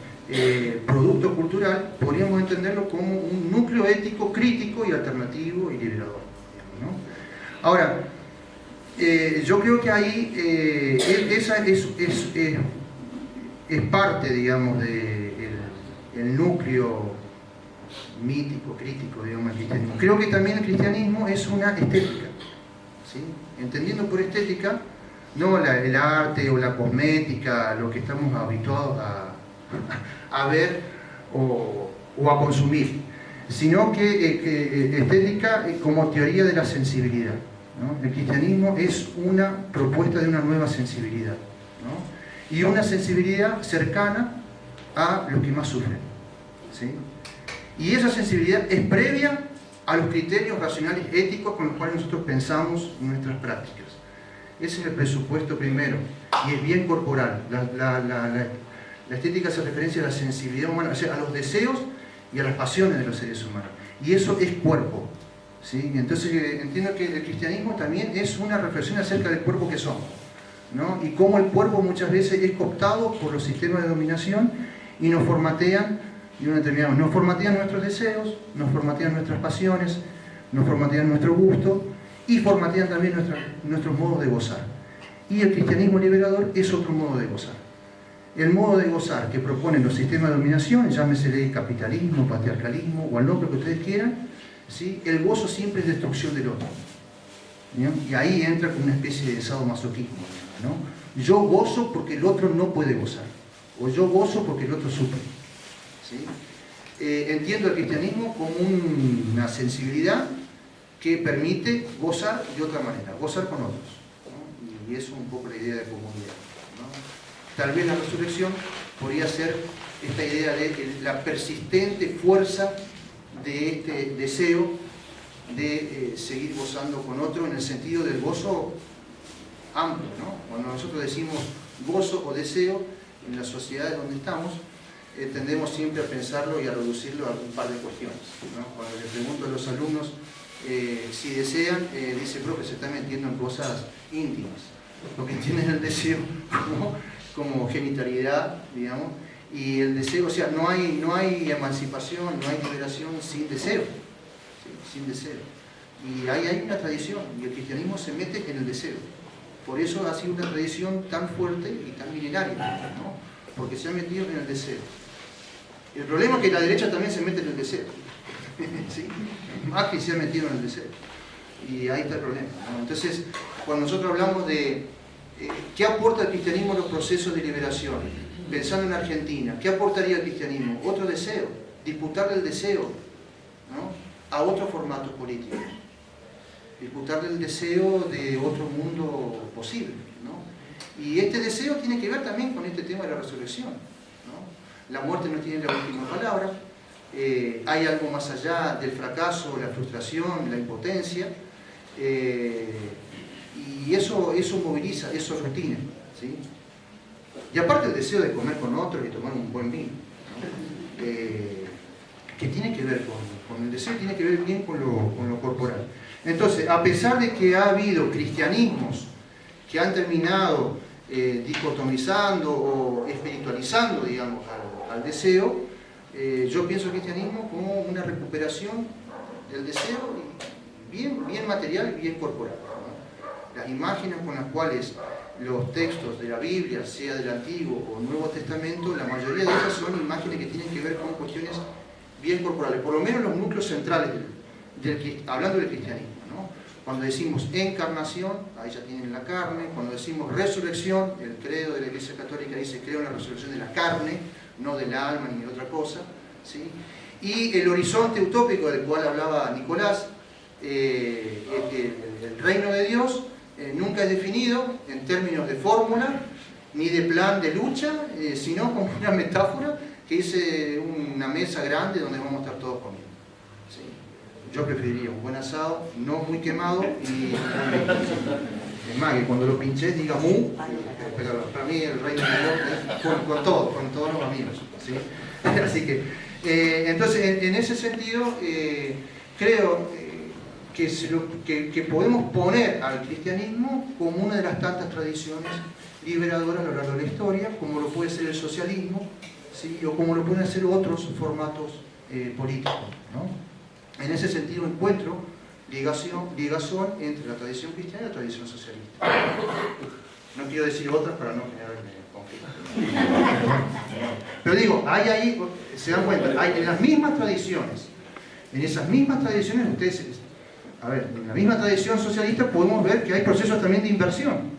[SPEAKER 4] producto cultural, podríamos entenderlo como un núcleo ético crítico y alternativo y liberador, digamos, ¿no? Ahora, yo creo que ahí esa es parte, digamos, del núcleo mítico, crítico, digamos, del cristianismo. Creo que también el cristianismo es una estética, ¿sí? Entendiendo por estética no el arte o la cosmética, lo que estamos habituados a ver o a consumir, sino que estética como teoría de la sensibilidad, ¿no? El cristianismo es una propuesta de una nueva sensibilidad, ¿no? Y una sensibilidad cercana a los que más sufren, ¿sí? Y esa sensibilidad es previa a los criterios racionales éticos con los cuales nosotros pensamos nuestras prácticas. Ese es el presupuesto primero, y es bien corporal. La estética hace referencia a la sensibilidad humana, o sea, a los deseos y a las pasiones de los seres humanos. Y eso es cuerpo, ¿sí? Entonces entiendo que el cristianismo también es una reflexión acerca del cuerpo que somos, ¿no? Y cómo el cuerpo muchas veces es cooptado por los sistemas de dominación y nos formatean, nos formatean nuestros deseos, nos formatean nuestras pasiones, nos formatean nuestro gusto y formatean también nuestros modos de gozar. Y el cristianismo liberador es otro modo de gozar. El modo de gozar que proponen los sistemas de dominación, llámesele capitalismo, patriarcalismo o el nombre que ustedes quieran, ¿sí? El gozo siempre es destrucción del otro, ¿no? Y ahí entra como una especie de sadomasoquismo, ¿no? Yo gozo porque el otro no puede gozar, o yo gozo porque el otro sufre, ¿sí? Entiendo el cristianismo como una sensibilidad que permite gozar de otra manera, gozar con otros, ¿no? Y eso es un poco la idea de comunidad, ¿no? Tal vez la resurrección podría ser esta idea de la persistente fuerza de este deseo de seguir gozando con otro, en el sentido del gozo amplio, ¿no? Cuando nosotros decimos gozo o deseo en las sociedades donde estamos, tendemos siempre a pensarlo y a reducirlo a un par de cuestiones, ¿no? Cuando le pregunto a los alumnos si desean, dice, profe, se está metiendo en cosas íntimas, porque entienden el deseo como genitalidad, digamos, y el deseo, o sea, no hay emancipación, no hay liberación sin deseo, ¿sí? Sin deseo. Y ahí hay una tradición, y el cristianismo se mete en el deseo. Por eso ha sido una tradición tan fuerte y tan milenaria, ¿no? Porque se ha metido en el deseo. El problema es que la derecha también se mete en el deseo. ¿Sí? Más que se ha metido en el deseo. Y ahí está el problema, ¿no? Entonces, cuando nosotros hablamos de ¿qué aporta el cristianismo a los procesos de liberación? Pensando en Argentina, ¿qué aportaría el cristianismo? Otro deseo, disputarle el deseo, ¿no?, a otros formatos políticos, disputarle el deseo de otro mundo posible, ¿no? Y este deseo tiene que ver también con este tema de la resurrección, ¿no? La muerte no tiene la última palabra, hay algo más allá del fracaso, la frustración, la impotencia, y eso moviliza, eso es rutina, ¿sí? Y aparte el deseo de comer con otros y tomar un buen vino, ¿no? Que tiene que ver con el deseo, tiene que ver bien con lo corporal. Entonces, a pesar de que ha habido cristianismos que han terminado dicotomizando o espiritualizando, digamos, al deseo, yo pienso el cristianismo como una recuperación del deseo bien material y bien corporal, ¿no? Las imágenes con las cuales los textos de la Biblia, sea del Antiguo o Nuevo Testamento, la mayoría de ellas son imágenes que tienen que ver con cuestiones bien corporales, por lo menos los núcleos centrales hablando del cristianismo, ¿no? Cuando decimos encarnación, ahí ya tienen la carne. Cuando decimos resurrección, el credo de la Iglesia Católica dice creo en la resurrección de la carne, no del alma ni de otra cosa, ¿sí? Y el horizonte utópico del cual hablaba Nicolás, el reino de Dios nunca es definido en términos de fórmula ni de plan de lucha, sino como una metáfora que dice una mesa grande donde vamos a estar todos comiendo, ¿sí? Yo preferiría un buen asado, no muy quemado, y es más, que cuando lo pinches diga mu, pero para mí el reino de Dios con todos los amigos, ¿sí? Así que, entonces, en ese sentido, creo que podemos poner al cristianismo como una de las tantas tradiciones liberadoras a lo largo de la historia, como lo puede ser el socialismo, ¿sí?, o como lo pueden ser otros formatos políticos, ¿no? En ese sentido encuentro ligazón entre la tradición cristiana y la tradición socialista. No quiero decir otras para no generar conflicto. Pero digo, hay ahí, se dan cuenta, hay en las mismas tradiciones, en esas mismas tradiciones ustedes... A ver, en la misma tradición socialista podemos ver que hay procesos también de inversión,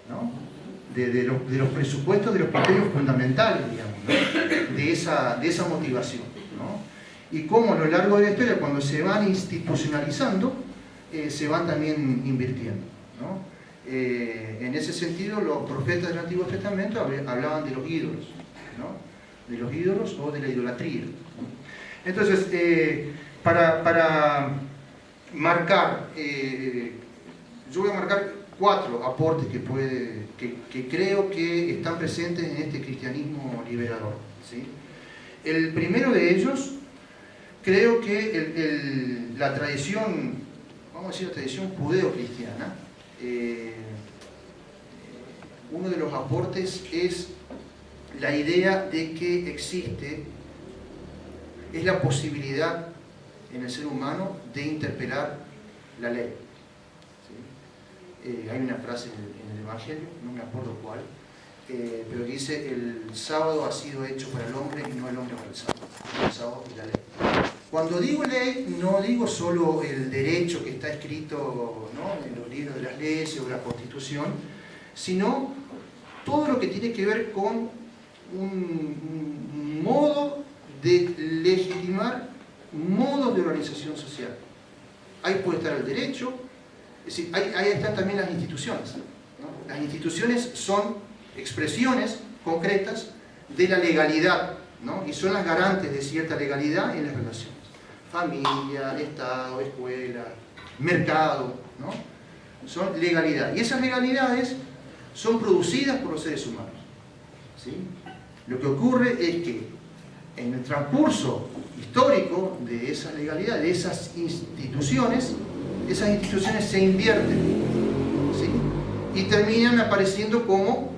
[SPEAKER 4] ¿no? De los presupuestos, de los criterios fundamentales, digamos, ¿no?, de esa motivación, ¿no? Y cómo a lo largo de la historia, cuando se van institucionalizando, se van también invirtiendo, ¿no? En ese sentido, los profetas del Antiguo Testamento hablaban de los ídolos, ¿no?, de los ídolos o de la idolatría, ¿no? Entonces, para marcar, yo voy a marcar 4 aportes que creo que están presentes en este cristianismo liberador, ¿sí? El primero de ellos, creo que la tradición, vamos a decir la tradición judeo-cristiana, uno de los aportes es la idea de que existe, es la posibilidad en el ser humano de interpelar la ley, ¿sí? Hay una frase en el Evangelio, no me acuerdo cuál, pero dice: el sábado ha sido hecho para el hombre y no el hombre para el sábado. El sábado es la ley. Cuando digo ley, no digo solo el derecho que está escrito, ¿no?, en los libros de las leyes o la Constitución, sino todo lo que tiene que ver con un modo de legitimar modos de organización social. Ahí puede estar el derecho, es decir, ahí están también las instituciones, ¿no? Las instituciones son expresiones concretas de la legalidad, ¿no?, y son las garantes de cierta legalidad en las relaciones. Familia, Estado, escuela, mercado, ¿no?, son legalidad. Y esas legalidades son producidas por los seres humanos, ¿sí? Lo que ocurre es que en el transcurso histórico de esas legalidades, de esas instituciones se invierten, ¿sí?, y terminan apareciendo como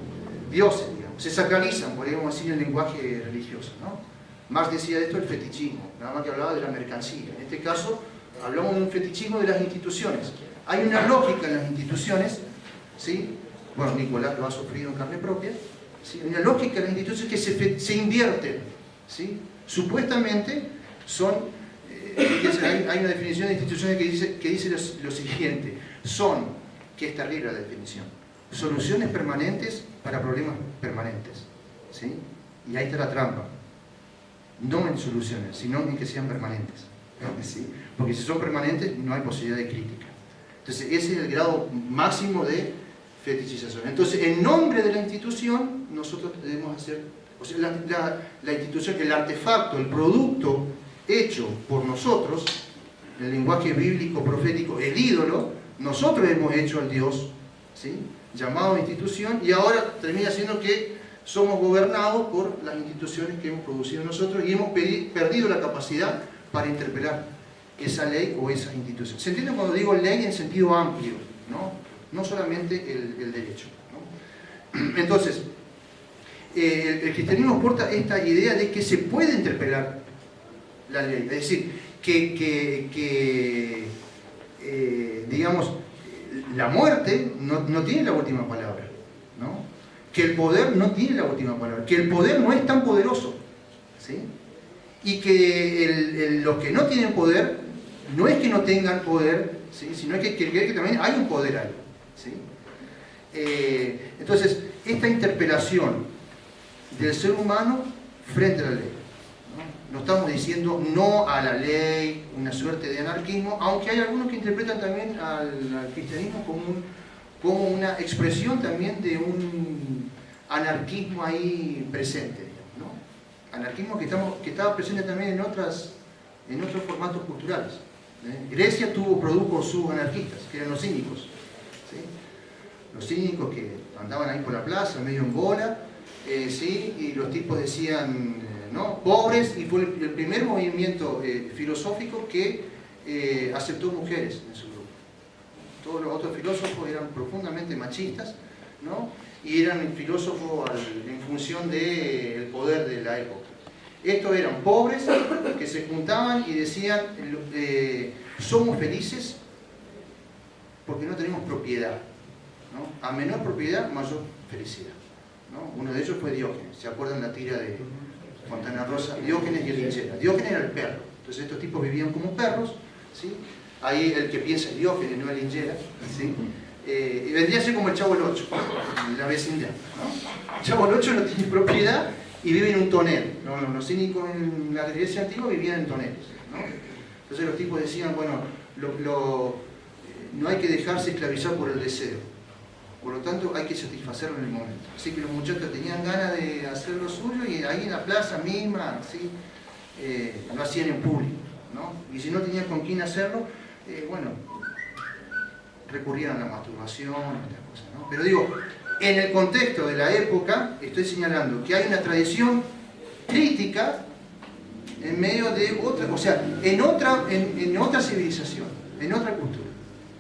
[SPEAKER 4] dioses, digamos, se sacralizan, podríamos decir, en el lenguaje religioso, ¿no? Marx decía de esto el fetichismo, nada más que hablaba de la mercancía. En este caso, hablamos de un fetichismo de las instituciones. Hay una lógica en las instituciones, ¿sí? Bueno, Nicolás lo ha sufrido en carne propia, ¿sí? Hay una lógica en las instituciones que se invierten, ¿sí? Supuestamente son, hay una definición de instituciones que dice lo siguiente, son, que es terrible la definición, soluciones permanentes para problemas permanentes, ¿sí? Y ahí está la trampa, no en soluciones, sino en que sean permanentes, ¿sí? Porque si son permanentes no hay posibilidad de crítica. Entonces ese es el grado máximo de fetichización. Entonces, en nombre de la institución, nosotros debemos hacer, o sea, la institución, el artefacto, el producto hecho por nosotros, en el lenguaje bíblico, profético, el ídolo, nosotros hemos hecho al Dios, ¿sí? Llamado institución, y ahora termina siendo que somos gobernados por las instituciones que hemos producido nosotros y hemos perdido la capacidad para interpelar esa ley o esa institución. ¿Se entiende cuando digo ley en sentido amplio? No solamente el derecho, ¿no? Entonces, el cristianismo aporta esta idea de que se puede interpelar la ley, es decir, digamos, la muerte no tiene la última palabra, ¿no? Que el poder no tiene la última palabra, que el poder no es tan poderoso, ¿sí? Y que los que no tienen poder, no es que no tengan poder, ¿sí? Sino que también hay un poder ahí, ¿sí? Entonces, esta interpelación del ser humano frente a la ley, ¿no? No estamos diciendo no a la ley, una suerte de anarquismo, aunque hay algunos que interpretan también al cristianismo como una expresión también de un anarquismo ahí presente, ¿no? Anarquismo que estaba presente también en otros formatos culturales. Grecia produjo sus anarquistas, que eran los cínicos, ¿sí? Los cínicos que andaban ahí por la plaza, medio en bola, ¿sí? Y los tipos decían, ¿no? Pobres, y fue el primer movimiento filosófico que aceptó mujeres en su grupo. Todos los otros filósofos eran profundamente machistas, ¿no? Y eran filósofos en función del poder de la época. Estos eran pobres que se juntaban y decían, somos felices porque no tenemos propiedad, ¿no? A menor propiedad, mayor felicidad, ¿no? Uno de ellos fue Diógenes. ¿Se acuerdan la tira de Fontana Rosa? Diógenes y el linchera. Diógenes era el perro. Entonces estos tipos vivían como perros, ¿sí? Ahí el que piensa es Diógenes, no el linchera, ¿sí? Y vendría a ser como el Chavo el Ocho, en la vecindad, ¿no? El Chavo el Ocho no tiene propiedad y vive en un tonel, ¿no? Los cínicos en la Grecia antigua vivían en toneles, ¿no? Entonces los tipos decían, bueno, no hay que dejarse esclavizar por el deseo, por lo tanto hay que satisfacerlo en el momento. Así que los muchachos tenían ganas de hacer lo suyo y ahí en la plaza misma, ¿sí? Lo hacían en público, ¿no? Y si no tenían con quién hacerlo, bueno, recurrían a la masturbación, estas cosas, ¿no? Pero digo, en el contexto de la época, estoy señalando que hay una tradición crítica en medio de otra, o sea, en otra civilización, en otra cultura,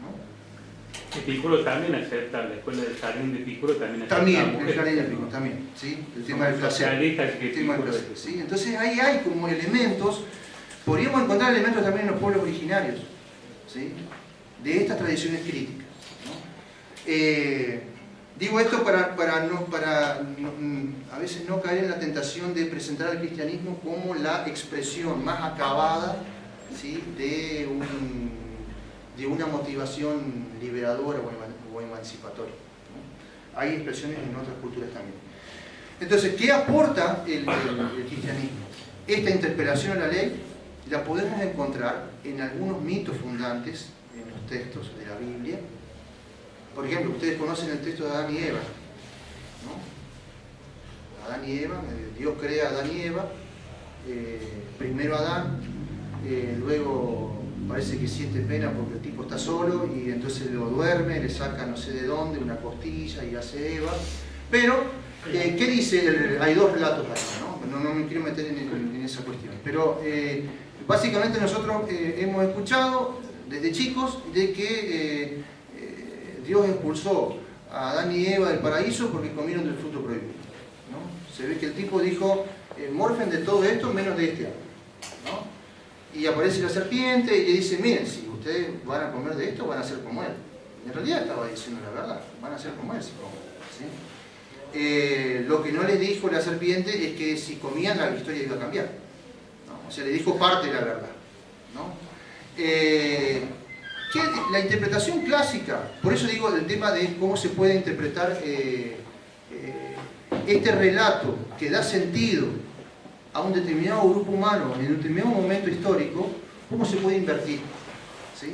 [SPEAKER 4] ¿no?
[SPEAKER 5] Epicuro también acepta, la escuela del jardín de Epicuro también acepta.
[SPEAKER 4] También, el jardín de Epicuro, también, ¿sí? El tema del placer. El tema del placer, ¿sí? Entonces ahí hay como elementos, podríamos encontrar elementos también en los pueblos originarios, ¿sí? De estas tradiciones críticas, ¿no? Digo esto para a veces no caer en la tentación de presentar al cristianismo como la expresión más acabada, ¿sí? de una motivación liberadora o emancipatoria, ¿no? Hay expresiones en otras culturas también. Entonces, ¿qué aporta el cristianismo? Esta interpelación a la ley la podemos encontrar en algunos mitos fundantes en los textos de la Biblia. Por ejemplo, ustedes conocen el texto de Adán y Eva, ¿no? Adán y Eva, Dios crea a Adán y Eva, primero Adán, luego parece que siente pena porque el tipo está solo y entonces lo duerme, le saca no sé de dónde, una costilla y hace Eva. Pero, ¿qué dice? Hay dos relatos ahí, ¿no? No me quiero meter en esa cuestión. Pero básicamente nosotros hemos escuchado desde chicos de que Dios expulsó a Adán y Eva del paraíso porque comieron del fruto prohibido, ¿no? Se ve que el tipo dijo, morfen de todo esto menos de este árbol, ¿no? Y aparece la serpiente y le dice, miren, si ustedes van a comer de esto, van a ser como él. En realidad estaba diciendo la verdad, van a ser como él si comen, ¿sí? Lo que no les dijo la serpiente es que si comían la historia iba a cambiar, ¿no? O sea, le dijo parte de la verdad, ¿no? La interpretación clásica, por eso digo el tema de cómo se puede interpretar este relato que da sentido a un determinado grupo humano en un determinado momento histórico, cómo se puede invertir, ¿sí?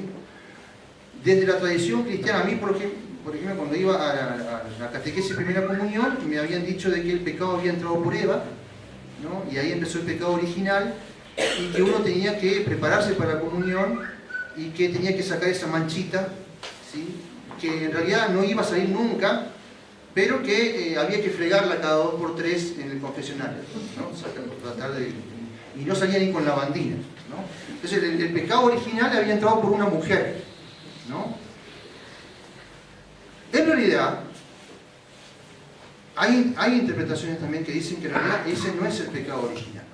[SPEAKER 4] Desde la tradición cristiana, a mí por ejemplo cuando iba a la catequesis de primera comunión me habían dicho de que el pecado había entrado por Eva, ¿no? Y ahí empezó el pecado original y que uno tenía que prepararse para la comunión y que tenía que sacar esa manchita, ¿sí? Que en realidad no iba a salir nunca, pero que había que fregarla cada 2 por 3 en el confesionario, ¿no? Tratar de, y no salía ni con lavandina, ¿no? Entonces el pecado original había entrado por una mujer, ¿no? En realidad hay interpretaciones también que dicen que en realidad ese no es el pecado original,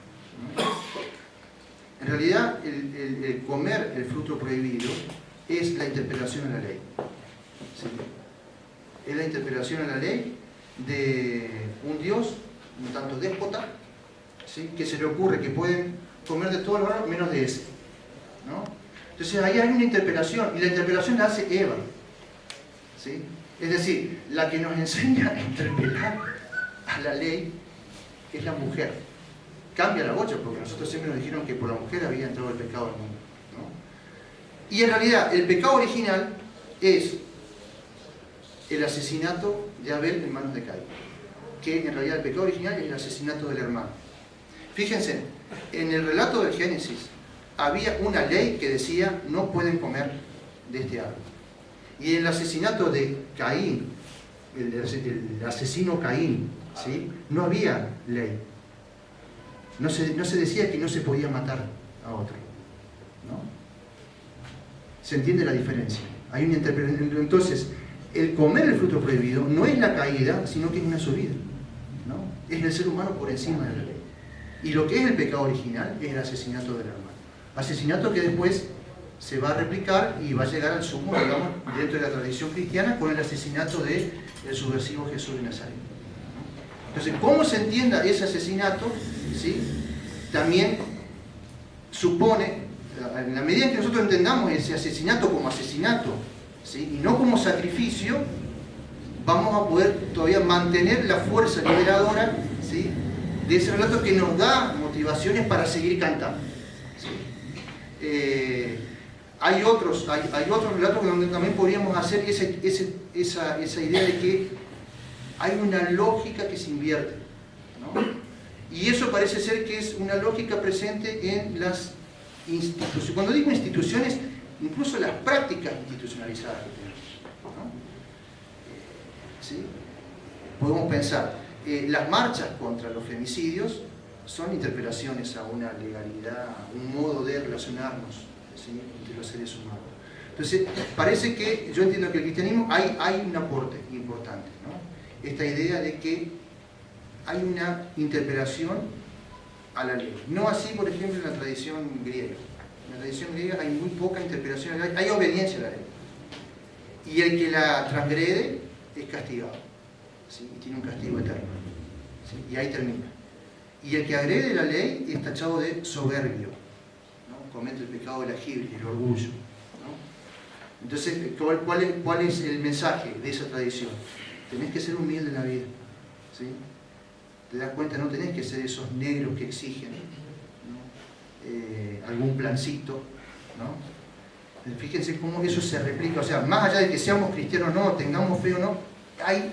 [SPEAKER 4] ¿no? En realidad, el comer el fruto prohibido es la interpelación a la ley. ¿Sí? Es la interpelación a la ley de un Dios un tanto déspota, ¿sí? Que se le ocurre que pueden comer de todos los árboles menos de ese, ¿no? Entonces ahí hay una interpelación, y la interpelación la hace Eva, ¿sí? Es decir, la que nos enseña a interpelar a la ley es la mujer. Cambia la bocha, porque nosotros siempre nos dijeron que por la mujer había entrado el pecado al mundo, ¿no? Y en realidad el pecado original es el asesinato de Abel en manos de Caín, que en realidad el pecado original es el asesinato del hermano. Fíjense, en el relato del Génesis había una ley que decía no pueden comer de este árbol, y en el asesinato de Caín, el asesino Caín, ¿sí? No había ley. No se decía que no se podía matar a otro, ¿no? ¿Se entiende la diferencia? Hay una interpretación. Entonces, el comer el fruto prohibido no es la caída, sino que es una subida, ¿no? Es el ser humano por encima de la ley. Y lo que es el pecado original es el asesinato del hermano. Asesinato que después se va a replicar y va a llegar al sumo, digamos, dentro de la tradición cristiana, con el asesinato del subversivo Jesús de Nazaret. Entonces, ¿cómo se entienda ese asesinato? ¿Sí? También supone, en la medida en que nosotros entendamos ese asesinato como asesinato, ¿sí? Y no como sacrificio, vamos a poder todavía mantener la fuerza liberadora, ¿sí? De ese relato que nos da motivaciones para seguir cantando, ¿sí? Hay otros relatos donde también podríamos hacer esa idea de que hay una lógica que se invierte, ¿no? Y eso parece ser que es una lógica presente en las instituciones. Cuando digo instituciones, incluso las prácticas institucionalizadas que tenemos, ¿no? ¿Sí? Podemos pensar, las marchas contra los femicidios son interpelaciones a una legalidad, a un modo de relacionarnos, ¿sí? Entre los seres humanos. Entonces, parece que, yo entiendo que el cristianismo hay un aporte importante, ¿no? Esta idea de que hay una interpelación a la ley. No así, por ejemplo, en la tradición griega. En la tradición griega hay muy poca interpelación a la ley, hay obediencia a la ley. Y el que la transgrede es castigado, ¿sí? Y tiene un castigo eterno, ¿sí? Y ahí termina. Y el que agrede la ley es tachado de soberbio, ¿no? Comete el pecado de la jibria, el orgullo, ¿no? Entonces, ¿cuál es el mensaje de esa tradición? Tenés que ser humilde en la vida, ¿sí? Te das cuenta, no tenés que ser esos negros que exigen, ¿no? Algún plancito, ¿no? Fíjense cómo eso se replica, o sea, más allá de que seamos cristianos o no, tengamos fe o no, hay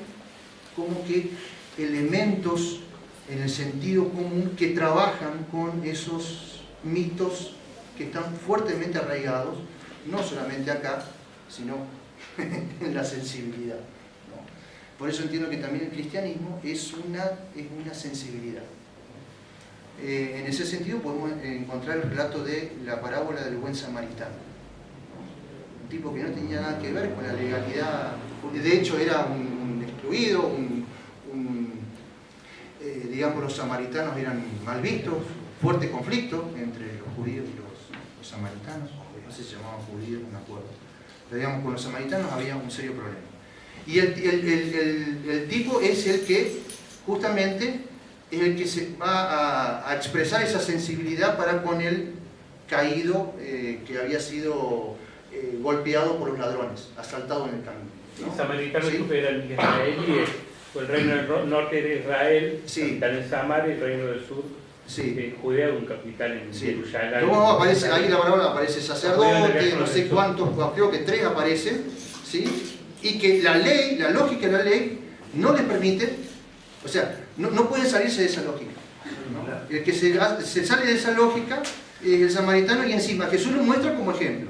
[SPEAKER 4] como que elementos en el sentido común que trabajan con esos mitos que están fuertemente arraigados, no solamente acá, sino en la sensibilidad. Por eso entiendo que también el cristianismo es una sensibilidad. En ese sentido podemos encontrar el relato de la parábola del buen samaritano. Un tipo que no tenía nada que ver con la legalidad, de hecho era un excluido, digamos, los samaritanos eran mal vistos, fuerte conflicto entre los judíos los samaritanos, no sé si se llamaban judíos, no me acuerdo, pero digamos, con los samaritanos había un serio problema. Y el tipo es el que, justamente, es el que se va a expresar esa sensibilidad para con el caído que había sido golpeado por los ladrones, asaltado en el camino, ¿no?
[SPEAKER 5] El samaritano
[SPEAKER 4] ¿Sí?
[SPEAKER 5] eran israelíes, el reino del norte de Israel,
[SPEAKER 4] Sí.
[SPEAKER 5] capital en Samaria, y el reino del sur
[SPEAKER 4] Sí.
[SPEAKER 5] de Judea, un capital en
[SPEAKER 4] Sí.
[SPEAKER 5] Jerusalén.
[SPEAKER 4] Luego aparece, ahí la palabra aparece sacerdote, no sé cuántos, creo que 3 aparecen, ¿sí? Y que la ley, la lógica de la ley, no les permite, o sea, no pueden salirse de esa lógica, ¿no? El que se sale de esa lógica es el samaritano, y encima Jesús lo muestra como ejemplo,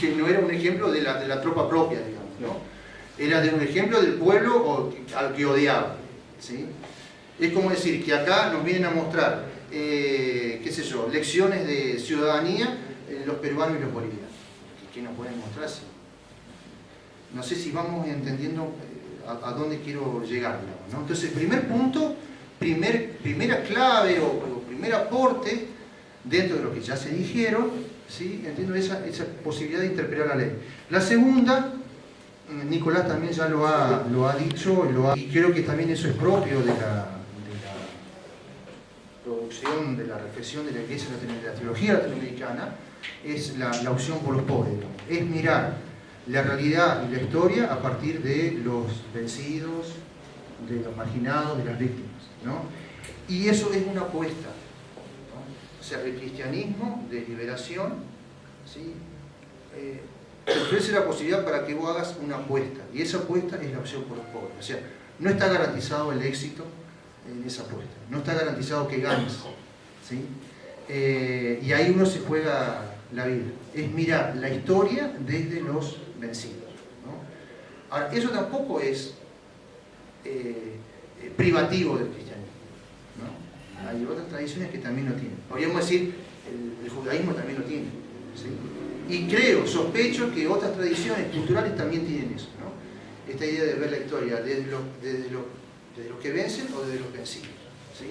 [SPEAKER 4] que no era un ejemplo de la tropa propia, digamos, ¿no? Era de un ejemplo del pueblo al que odiaba, ¿sí? Es como decir que acá nos vienen a mostrar, qué sé yo, lecciones de ciudadanía los peruanos y los bolivianos. ¿Qué nos pueden mostrar así? No sé si vamos entendiendo a dónde quiero llegar, digamos, ¿no? Entonces, primer punto, primera clave o primer aporte dentro de lo que ya se dijeron, ¿sí? Entiendo esa posibilidad de interpretar la ley. La segunda, Nicolás también ya lo ha dicho, y creo que también eso es propio de la producción, de la reflexión de la Iglesia, de la teología latinoamericana, es la opción por los pobres, digamos. Es mirar la realidad y la historia a partir de los vencidos, de los marginados, de las víctimas, ¿no? Y eso es una apuesta, ¿no? O sea, el cristianismo de liberación, ¿sí? Te ofrece la posibilidad para que vos hagas una apuesta, y esa apuesta es la opción por los pobres. O sea, no está garantizado el éxito en esa apuesta, no está garantizado que ganes, ¿sí? Y ahí uno se juega la vida, es mirar la historia desde los vencidos, ¿no? Ahora, eso tampoco es privativo del cristianismo, ¿no? Hay otras tradiciones que también lo tienen. Podríamos decir, el judaísmo también lo tiene, ¿sí? Y creo, sospecho que otras tradiciones culturales también tienen eso, ¿no? Esta idea de ver la historia desde los que vencen o desde los vencidos, ¿sí?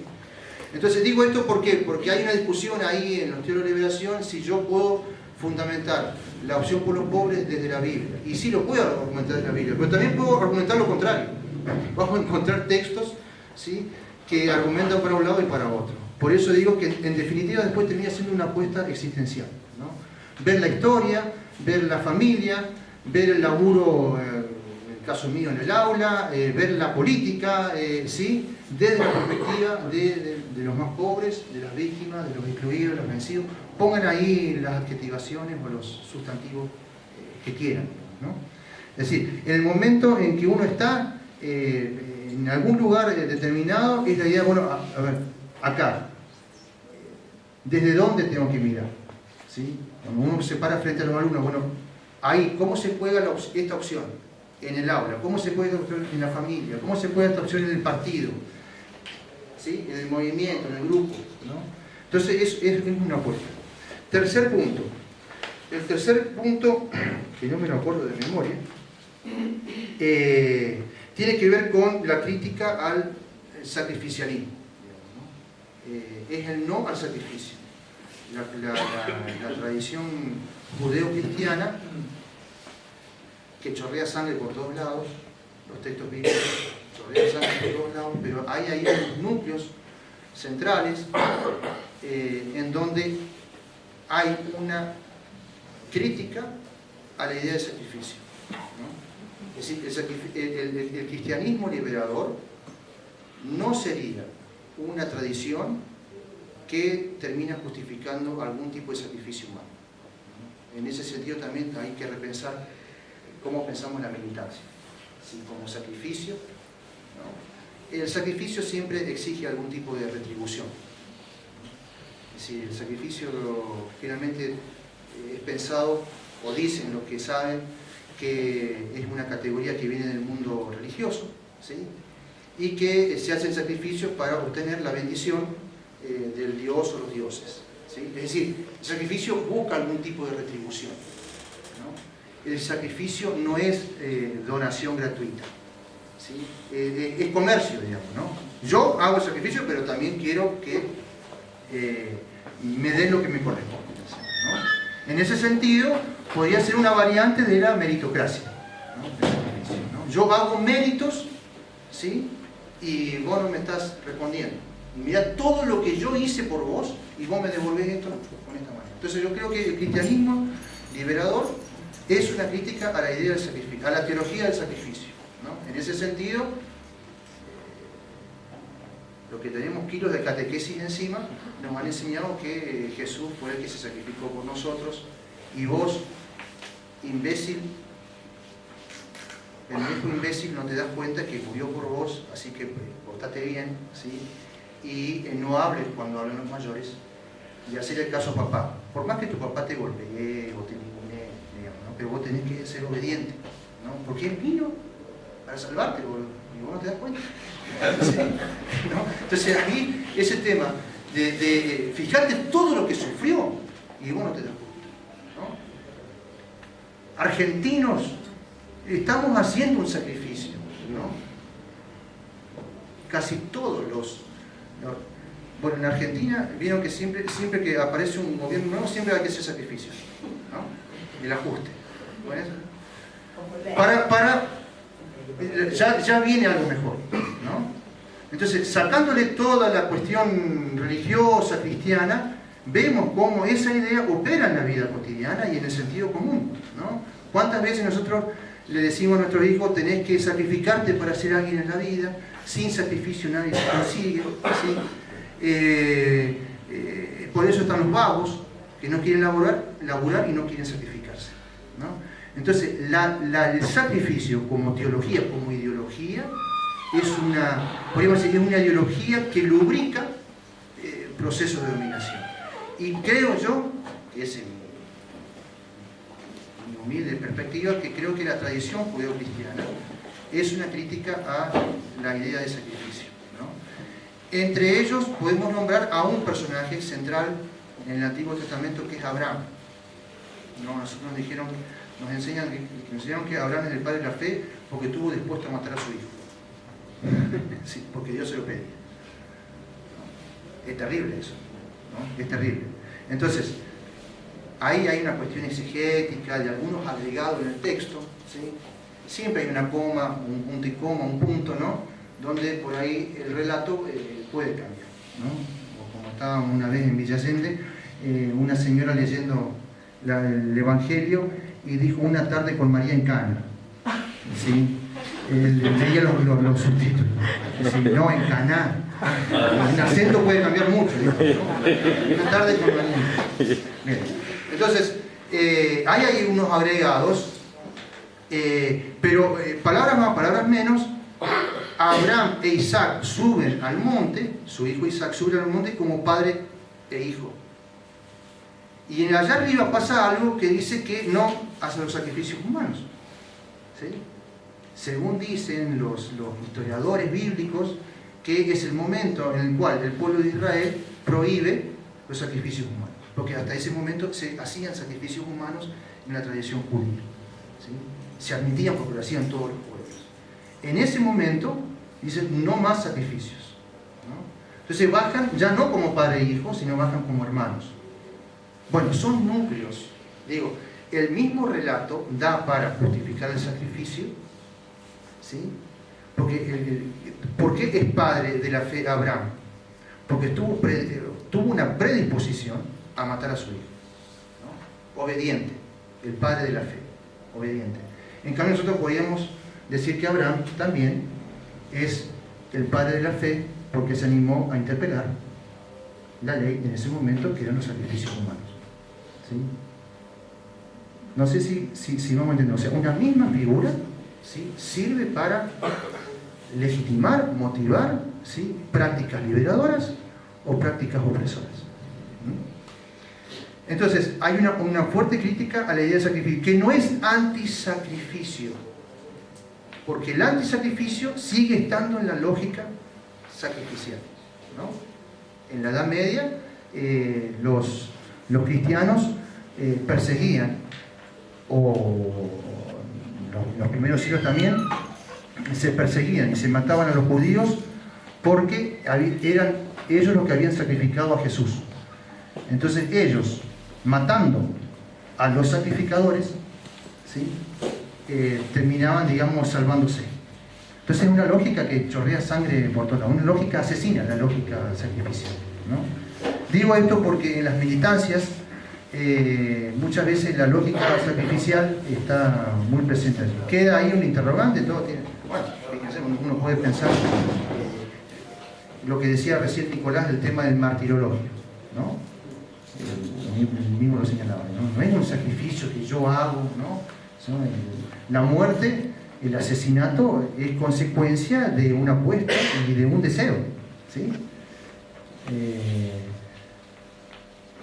[SPEAKER 4] Entonces digo esto ¿por qué? Porque hay una discusión ahí en los teólogos de liberación si yo puedo fundamentar la opción por los pobres desde la Biblia. Y sí lo puedo argumentar desde la Biblia, pero también puedo argumentar lo contrario. Vamos a encontrar textos, ¿sí?, que argumentan para un lado y para otro. Por eso digo que en definitiva después termina siendo una apuesta existencial, ¿no? Ver la historia, ver la familia, ver el laburo, en el caso mío en el aula, ver la política, ¿sí?, desde la perspectiva de los más pobres, de las víctimas, de los excluidos, de los vencidos. Pongan ahí las adjetivaciones o los sustantivos que quieran, ¿no? Es decir, en el momento en que uno está en algún lugar determinado, es la idea, bueno, a ver, acá, ¿desde dónde tengo que mirar? ¿Sí? Cuando uno se para frente a los alumnos, bueno, ahí, ¿cómo se juega esta opción en el aula? ¿Cómo se juega esta opción en la familia? ¿Cómo se juega esta opción en el partido? ¿Sí? En el movimiento, en el grupo, ¿no? Entonces es una apuesta. Tercer punto. El tercer punto, que no me lo acuerdo de memoria, tiene que ver con la crítica al sacrificialismo, digamos, ¿no? Es el no al sacrificio. La tradición judeo-cristiana, que chorrea sangre por todos lados, los textos bíblicos chorrean sangre por todos lados, pero hay ahí unos núcleos centrales en donde hay una crítica a la idea de sacrificio, ¿no? Es decir, el cristianismo liberador no sería una tradición que termina justificando algún tipo de sacrificio humano, ¿no? En ese sentido también hay que repensar cómo pensamos la militancia, ¿sí? Como sacrificio, ¿no? El sacrificio siempre exige algún tipo de retribución, ¿no? Es decir, el sacrificio finalmente es pensado, o dicen los que saben, que es una categoría que viene del mundo religioso, ¿sí? Y que se hacen sacrificios para obtener la bendición del dios o los dioses, ¿sí? Es decir, el sacrificio busca algún tipo de retribución, ¿no? El sacrificio no es donación gratuita, ¿sí? Es comercio, digamos, ¿no? Yo hago el sacrificio, pero también quiero que me den lo que me corresponde. En ese sentido, podría ser una variante de la meritocracia, ¿no? El sacrificio, ¿no? Yo hago méritos, ¿sí? Y vos no me estás respondiendo. Y mirá todo lo que yo hice por vos y vos me devolvés esto con esta manera. Entonces yo creo que el cristianismo liberador es una crítica a la idea del sacrificio, a la teología del sacrificio, ¿no? En ese sentido, los que tenemos kilos de catequesis encima nos han enseñado que Jesús fue el que se sacrificó por nosotros y vos, imbécil, el viejo imbécil, no te das cuenta que murió por vos, así que portate bien, ¿sí? Y no hables cuando hablan los mayores y hacer el caso a papá. Por más que tu papá te golpee o te ningune, digamos, ¿no? Pero vos tenés que ser obediente, ¿no? Porque él vino para salvarte, y vos no te das cuenta. ¿Sí? ¿No? Entonces aquí ese tema de fijarte todo lo que sufrió y vos no te das cuenta, ¿no? Argentinos, estamos haciendo un sacrificio, ¿no? Casi todos los... Bueno, en Argentina vieron que siempre que aparece un gobierno nuevo, siempre hay que hacer sacrificios, ¿no? El ajuste. ¿Bueno? Ya viene algo mejor, ¿no? Entonces, sacándole toda la cuestión religiosa, cristiana, vemos cómo esa idea opera en la vida cotidiana y en el sentido común, ¿no? ¿Cuántas veces nosotros le decimos a nuestros hijos, tenés que sacrificarte para ser alguien en la vida? Sin sacrificio nadie se consigue, ¿sí? Por eso están los vagos, que no quieren laburar y no quieren sacrificarse, ¿no? Entonces, el sacrificio como teología, como ideología, podríamos decir, es una ideología que lubrica procesos de dominación. Y creo yo, que es mi humilde perspectiva, que creo que la tradición judeocristiana es una crítica a la idea de sacrificio, ¿no? Entre ellos podemos nombrar a un personaje central en el Antiguo Testamento que es Abraham, ¿no? Nosotros nos enseñaron que Abraham es el padre de la fe porque estuvo dispuesto a matar a su hijo. Sí, porque Dios se lo pedía, ¿no? Es terrible eso, ¿no? Es terrible. Entonces, ahí hay una cuestión exegética de algunos agregados en el texto, ¿sí? Siempre hay una coma, un punto y coma, un punto, ¿no? Donde por ahí el relato puede cambiar, ¿no? O como estábamos una vez en Villa Allende, una señora leyendo el Evangelio y dijo una tarde con María en Cana, ¿sí? Leía los subtítulos, ¿sí? No, en Caná. El acento puede cambiar mucho, ¿no? Una tarde con María. Bien. Entonces, hay unos agregados, pero palabras más, palabras menos. Abraham e Isaac suben al monte, su hijo Isaac sube al monte como padre e hijo. Y allá arriba pasa algo que dice que no hacen los sacrificios humanos, ¿sí? Según dicen los historiadores bíblicos, que es el momento en el cual el pueblo de Israel prohíbe los sacrificios humanos, porque hasta ese momento se hacían sacrificios humanos en la tradición judía, ¿sí? Se admitían porque lo hacían todos los pueblos. En ese momento dicen no más sacrificios, ¿no? Entonces bajan ya no como padre e hijo, sino bajan como hermanos. Bueno, son núcleos. Digo, el mismo relato da para justificar el sacrificio, ¿sí? Porque ¿por qué es padre de la fe Abraham? Porque tuvo una predisposición a matar a su hijo, ¿no? Obediente, el padre de la fe, obediente. En cambio nosotros podríamos decir que Abraham también es el padre de la fe porque se animó a interpelar la ley en ese momento, que eran los sacrificios humanos, ¿sí? No sé si vamos a entender. O sea, una misma figura, ¿sí? Sirve para legitimar, motivar, ¿sí? Prácticas liberadoras o prácticas opresoras. Entonces, hay una fuerte crítica a la idea de sacrificio, que no es antisacrificio, porque el antisacrificio sigue estando en la lógica sacrificial, ¿no? En la Edad Media, los cristianos perseguían, o los primeros siglos también, se perseguían y se mataban a los judíos porque eran ellos los que habían sacrificado a Jesús. Entonces ellos, matando a los sacrificadores, ¿sí? Terminaban, digamos, salvándose. Entonces es una lógica que chorrea sangre por todas, una lógica asesina, la lógica sacrificial, ¿no? Digo esto porque en las militancias muchas veces la lógica sacrificial está muy presente allí. Queda ahí un interrogante, todo tiene... Bueno, fíjense, uno puede pensar lo que decía recién Nicolás del tema del martirologio, ¿no? El mismo lo señalaba, ¿no? No es un sacrificio que yo hago, ¿no? La muerte, el asesinato es consecuencia de una apuesta y de un deseo, ¿sí?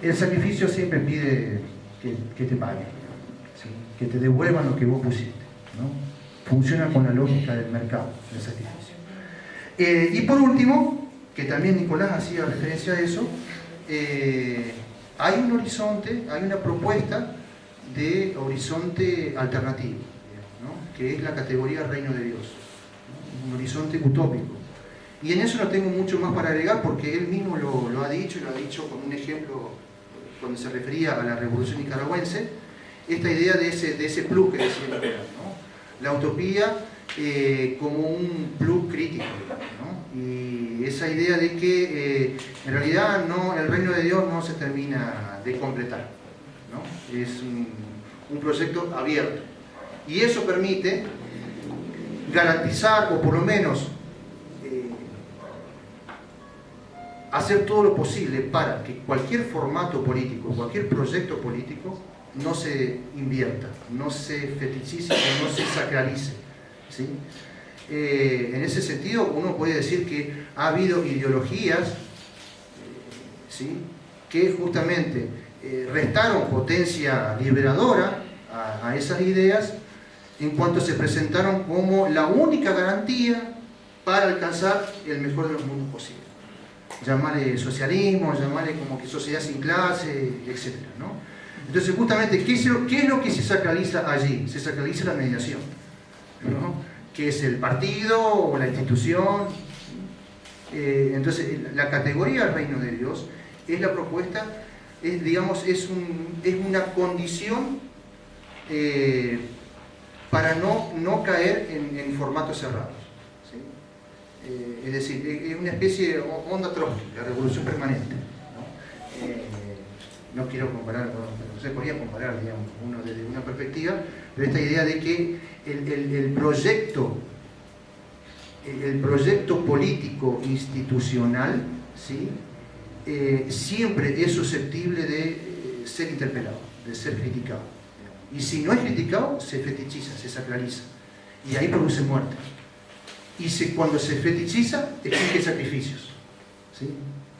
[SPEAKER 4] El sacrificio siempre pide que te paguen, ¿sí? Que te devuelvan lo que vos pusiste, ¿no? Funciona con la lógica del mercado, del sacrificio. Y por último, que también Nicolás hacía referencia a eso, hay un horizonte, hay una propuesta de horizonte alternativo, ¿no? Que es la categoría reino de Dios, ¿no? Un horizonte utópico. Y en eso no tengo mucho más para agregar porque él mismo lo ha dicho, y lo ha dicho con un ejemplo cuando se refería a la revolución nicaragüense, esta idea de ese plus que decía Nicolás, ¿no? La utopía como un plus crítico, ¿no? Y esa idea de que en realidad el reino de Dios no se termina de completar, ¿no? Es un proyecto abierto. Y eso permite garantizar, o por lo menos hacer todo lo posible para que cualquier formato político, cualquier proyecto político no se invierta, no se fetichice, no se sacralice, ¿sí? En ese sentido uno puede decir que ha habido ideologías, ¿sí? Que justamente restaron potencia liberadora a esas ideas en cuanto se presentaron como la única garantía para alcanzar el mejor de los mundos posible. Llamarle socialismo, llamarle como que sociedad sin clase, etc., ¿no? Entonces justamente, ¿qué es lo que se sacraliza allí? Se sacraliza la mediación, ¿no? Que es el partido o la institución. Entonces la categoría del reino de Dios es la propuesta, digamos, es una condición para no caer en formatos cerrados, ¿sí? Es decir, es una especie de onda Trotsky, la revolución permanente, ¿no? No quiero comparar, no se podría comparar, digamos, uno desde una perspectiva, pero esta idea de que el proyecto político institucional, ¿sí? Siempre es susceptible de ser interpelado, de ser criticado. Y si no es criticado, se fetichiza, se sacraliza. Y ahí produce muerte. Y cuando se fetichiza, exige sacrificios, ¿sí?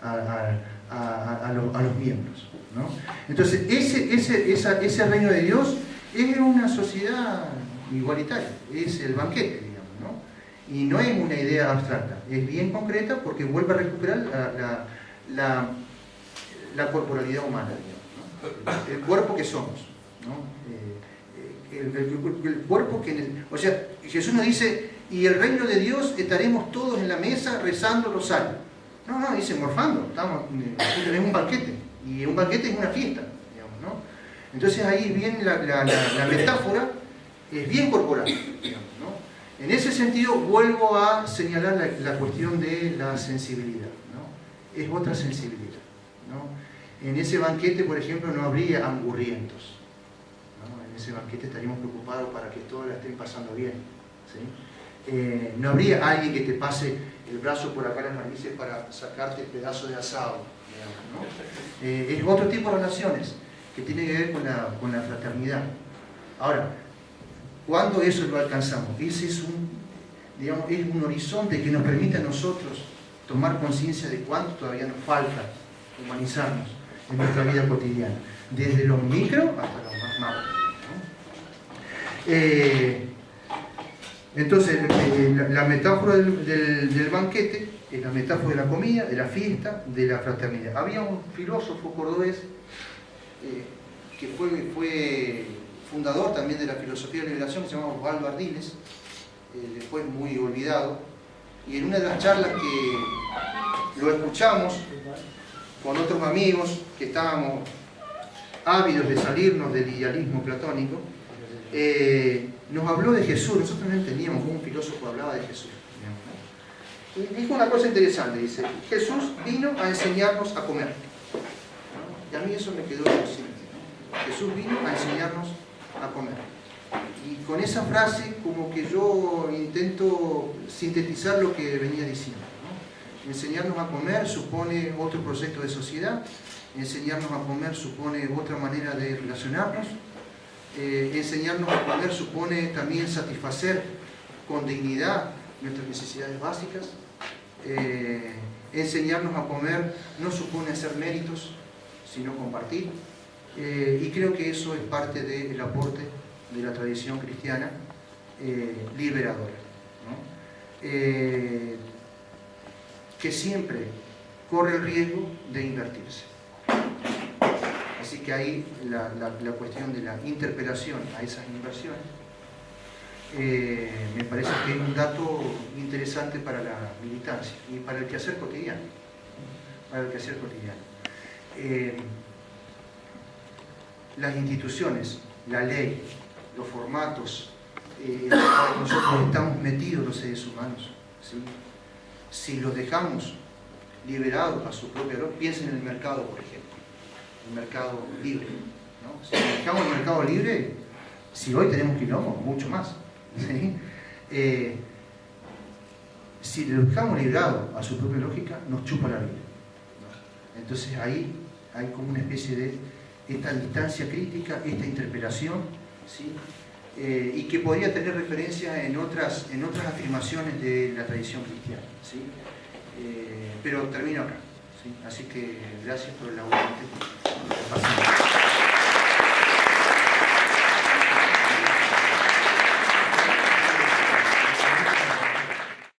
[SPEAKER 4] a los miembros, ¿no? Entonces, ese reino de Dios es una sociedad igualitaria, es el banquete, digamos, ¿no? Y no es una idea abstracta, es bien concreta porque vuelve a recuperar la corporalidad humana, digamos, ¿no? El cuerpo que somos, ¿no? El cuerpo que... O sea, Jesús nos dice, y el reino de Dios estaremos todos en la mesa rezando rosario. No, dice morfando, tenemos un banquete, y un banquete es una fiesta, digamos, ¿no? Entonces ahí viene la metáfora, es bien corporal, digamos, ¿no? En ese sentido vuelvo a señalar la cuestión de la sensibilidad, ¿no? Es otra sensibilidad, ¿no? En ese banquete, por ejemplo, no habría angurrientos, ¿no? En ese banquete estaríamos preocupados para que todos la estén pasando bien, ¿sí? No habría alguien que te pase el brazo por acá las narices para sacarte el pedazo de asado, digamos, ¿no? Es otro tipo de relaciones que tiene que ver con la fraternidad. Ahora, ¿cuándo eso lo alcanzamos? Ese es un horizonte que nos permite a nosotros tomar conciencia de cuánto todavía nos falta humanizarnos en nuestra vida cotidiana, desde los micro hasta los más macro, ¿no? Entonces, la metáfora del banquete es la metáfora de la comida, de la fiesta, de la fraternidad. Había un filósofo cordobés que fue fundador también de la filosofía de la liberación, que se llamaba Osvaldo Ardiles, después muy olvidado, y en una de las charlas que lo escuchamos con otros amigos que estábamos ávidos de salirnos del idealismo platónico, nos habló de Jesús. Nosotros no entendíamos cómo un filósofo hablaba de Jesús. Y dijo una cosa interesante, dice, Jesús vino a enseñarnos a comer. Y a mí eso me quedó consciente. Jesús vino a enseñarnos a comer. Y con esa frase como que yo intento sintetizar lo que venía diciendo, ¿no? Enseñarnos a comer supone otro proyecto de sociedad, enseñarnos a comer supone otra manera de relacionarnos, enseñarnos a comer supone también satisfacer con dignidad nuestras necesidades básicas. Enseñarnos a comer no supone hacer méritos, sino compartir. Y creo que eso es parte del aporte de la tradición cristiana liberadora, ¿no? Que siempre corre el riesgo de invertirse. Así que ahí la cuestión de la interpelación a esas inversiones me parece que es un dato interesante para la militancia y para el quehacer cotidiano. Las instituciones, la ley, los formatos en los cuales nosotros estamos metidos los seres humanos, ¿sí? Si los dejamos liberados a su propia lógica, piensen en el mercado, por ejemplo, el mercado libre, ¿no? Si dejamos el mercado libre, si hoy tenemos quilombo, mucho más, ¿sí? Si lo dejamos liberado a su propia lógica, nos chupa la vida. Entonces ahí hay como una especie de esta distancia crítica, esta interpelación, ¿sí? Y que podría tener referencia en otras afirmaciones de la tradición cristiana, ¿sí? Pero termino acá, ¿sí? Así que gracias por el aguante.